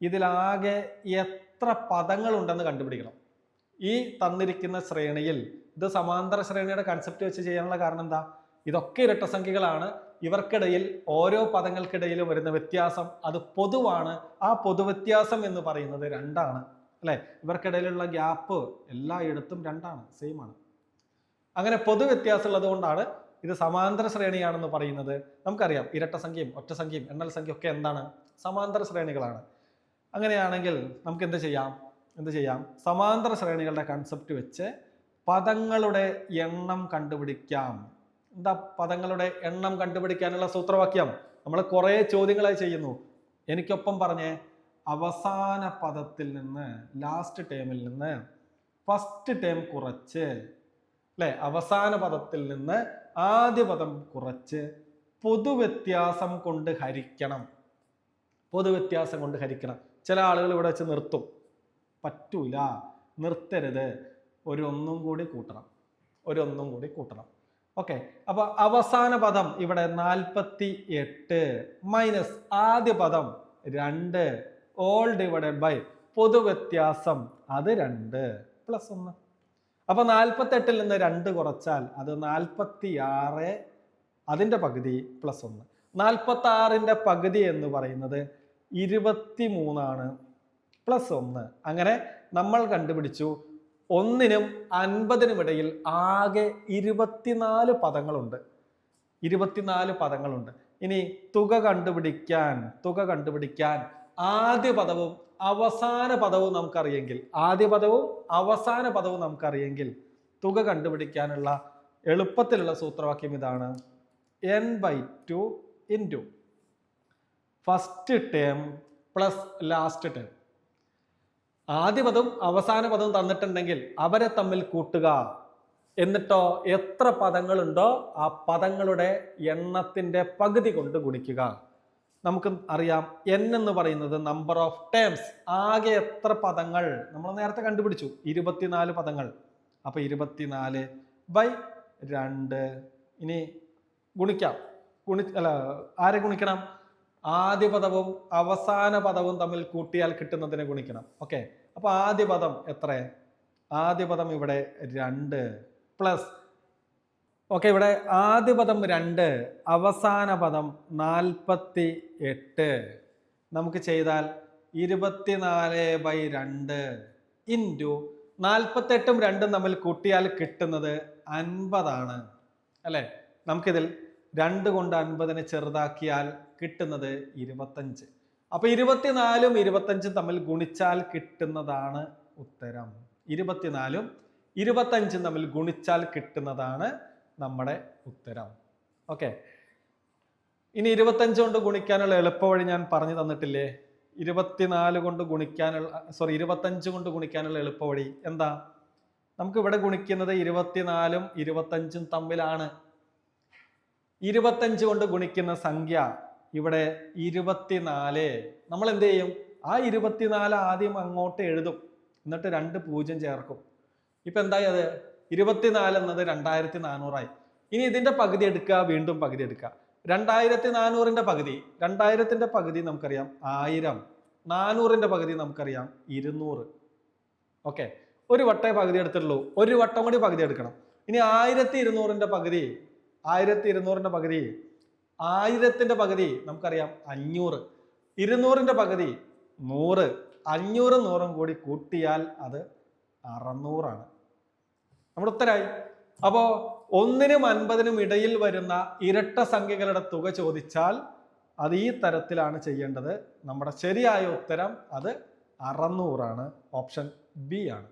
ഇതിലാകെ എത്ര പദങ്ങൾ ഉണ്ടെന്ന് കണ്ടുപിടിക്കണം. ഈ തന്നിരിക്കുന്ന ശ്രേണിയിൽ, ഇത് സമാന്തര ശ്രേണിയുടെ കൺസെപ്റ്റ് വെച്ച് ചെയ്യാനുള്ള കാരണം എന്താ? ഇതൊക്കെ ഇരട്ട സംഖ്യകളാണ്. ഇവർക്കിടയിൽ ഓരോ പദങ്ങൾക്കിടയിലും വരുന്ന വ്യത്യാസം അത് പൊതുവാണ്. ആ പൊതുവ്യത്യാസം എന്ന് പറയുന്നത് 2 ആണ് അല്ലെ? ഇവർക്കിടയിലുള്ള ഗ്യാപ്പ് എല്ലായിടത്തും 2 ആണ്, സെയിം ആണ്. അങ്ങനെ പൊതുവ്യത്യാസം ഉള്ളത് കൊണ്ടാണ് ഇത് സമാന്തര ശ്രേണിയാണെന്ന് പറയുന്നത്. നമുക്കറിയാം ഇരട്ട സംഖ്യയും ഒറ്റ സംഖ്യയും എണ്ണൽ സംഖ്യയും ഒക്കെ എന്താണ്? സമാന്തര ശ്രേണികളാണ്. അങ്ങനെയാണെങ്കിൽ നമുക്ക് എന്ത് ചെയ്യാം? സമാന്തര ശ്രേണികളുടെ കൺസെപ്റ്റ് വെച്ച് പദങ്ങളുടെ എണ്ണം കണ്ടുപിടിക്കാം. എന്താ പദങ്ങളുടെ എണ്ണം കണ്ടുപിടിക്കാനുള്ള സൂത്രവാക്യം? നമ്മൾ കുറെ ചോദ്യങ്ങളായി ചെയ്യുന്നു. എനിക്കൊപ്പം പറഞ്ഞേ, അവസാന പദത്തിൽ നിന്ന്, ലാസ്റ്റ് ടേമിൽ നിന്ന് ഫസ്റ്റ് ടേം കുറച്ച് അല്ലെ? അവസാന പദത്തിൽ നിന്ന് ആദ്യ പദം കുറച്ച് പൊതുവ്യത്യാസം കൊണ്ട് ഹരിക്കണം. പൊതുവ്യത്യാസം കൊണ്ട് ഹരിക്കണം. ചില ആളുകൾ ഇവിടെ വെച്ച് നിർത്തും. പറ്റൂല, നിർത്തരുത്. ഒരു 1 കൂടി കൂട്ടണം. ഓക്കെ, അപ്പൊ അവസാന പദം ഇവിടെ 48 മൈനസ് ആദ്യ പദം 2 ഓൾ ഡിവൈഡഡ് ബൈ പൊതുവ്യത്യാസം അത് 2 പ്ലസ് 1. അപ്പൊ 48ൽ നിന്ന് 2 കുറച്ചാൽ അത് 46, അതിന്റെ പകുതി പ്ലസ് 1. 46ന്റെ പകുതി എന്ന് പറയുന്നത് 23 ആണ്, പ്ലസ് 1. അങ്ങനെ നമ്മൾ കണ്ടുപിടിച്ചു 1നും 50നും ഇടയിൽ ആകെ 24 പദങ്ങളുണ്ട്. 24 പദങ്ങളുണ്ട്. ഇനി തുക കണ്ടുപിടിക്കാൻ ആദ്യ പദവും അവസാന പദവും നമുക്കറിയെങ്കിൽ തുക കണ്ടുപിടിക്കാനുള്ള എളുപ്പത്തിലുള്ള സൂത്രവാക്യം ഇതാണ്: n/2 into first term plus last term. ആദ്യ പദവും അവസാന പദവും തന്നിട്ടുണ്ടെങ്കിൽ അവരെ തമ്മിൽ കൂട്ടുക, എന്നിട്ടോ എത്ര പദങ്ങളുണ്ടോ ആ പദങ്ങളുടെ എണ്ണത്തിന്റെ പകുതി കൊണ്ട് ഗുണിക്കുക. നമുക്ക് അറിയാം n എന്ന് പറയുന്നത് നമ്പർ ഓഫ് ടേംസ്. ആകെ എത്ര പദങ്ങൾ നമ്മൾ നേരത്തെ കണ്ടുപിടിച്ചു, 24 പദങ്ങൾ. അപ്പൊ 24/2. ഇനി ഗുണിക്കാം. ആരെ ഗുണിക്കണം? ആദ്യ പദവും അവസാന പദവും തമ്മിൽ കൂട്ടിയാൽ കിട്ടുന്നതിനെ ഗുണിക്കണം. ഓക്കെ, അപ്പൊ ആദ്യ പദം എത്ര? ആദ്യ പദം ഇവിടെ 2 പ്ലസ്, ഓക്കെ, ഇവിടെ ആദ്യ പദം 2, അവസാന പദം 48. നമുക്ക് ചെയ്താൽ 24/2 ഇൻറ്റു 48ഉം 2ഉം തമ്മിൽ കൂട്ടിയാൽ കിട്ടുന്നത് 50 അല്ലെ? നമുക്കിതിൽ 2 കൊണ്ട് 50നെ ചെറുതാക്കിയാൽ കിട്ടുന്നത് 25. അപ്പൊ 24ഉം 25ഉം തമ്മിൽ ഗുണിച്ചാൽ കിട്ടുന്നതാണ് ഉത്തരം. 24ഉം 25ഉം തമ്മിൽ ഗുണിച്ചാൽ കിട്ടുന്നതാണ് നമ്മുടെ ഉത്തരം. ഓക്കെ, ഇനി 25 കൊണ്ട് ഗുണിക്കാനുള്ള എളുപ്പവഴി ഞാൻ പറഞ്ഞു തന്നിട്ടില്ലേ? 25 കൊണ്ട് ഗുണിക്കാനുള്ള എളുപ്പവഴി എന്താ? നമുക്ക് ഇവിടെ ഗുണിക്കുന്നത് 24ഉം 25ഉം തമ്മിലാണ്. 25 കൊണ്ട് ഗുണിക്കുന്ന സംഖ്യ ഇവിടെ 24. നമ്മൾ എന്ത് ചെയ്യും? ആ 24 ആദ്യം അങ്ങോട്ട് എഴുതും, എന്നിട്ട് 2 0 ചേർക്കും. ഇപ്പൊ എന്തായി? അത് 24 എന്നത് 2400 ആയി. ഇനി ഇതിന്റെ പകുതി എടുക്കുക, വീണ്ടും പകുതി എടുക്കുക. 2400ന്റെ പകുതി, 2000ന്റെ പകുതി നമുക്കറിയാം 1000, 400ന്റെ പകുതി നമുക്കറിയാം 200. ഓക്കെ, ഒരു വട്ടേ പകുതി എടുത്തുള്ളൂ, ഒരു വട്ടം കൂടി പകുതി എടുക്കണം. ഇനി 1200ന്റെ പകുതി, 1200ന്റെ പകുതി, 1000ന്റെ പകുതി നമുക്കറിയാം 500, 200ന്റെ പകുതി 100, 500ഉം 100ഉം കൂടി കൂട്ടിയാൽ അത് 600. നമ്മുടെ ഉത്തരായി. അപ്പോ 1നും 50നും ഇടയിൽ വരുന്ന ഇരട്ട സംഖ്യകളുടെ തുക ചോദിച്ചാൽ അത് ഈ തരത്തിലാണ് ചെയ്യേണ്ടത്. നമ്മുടെ ശരിയായ ഉത്തരം അത് 600. ഓപ്ഷൻ ബി ആണ്.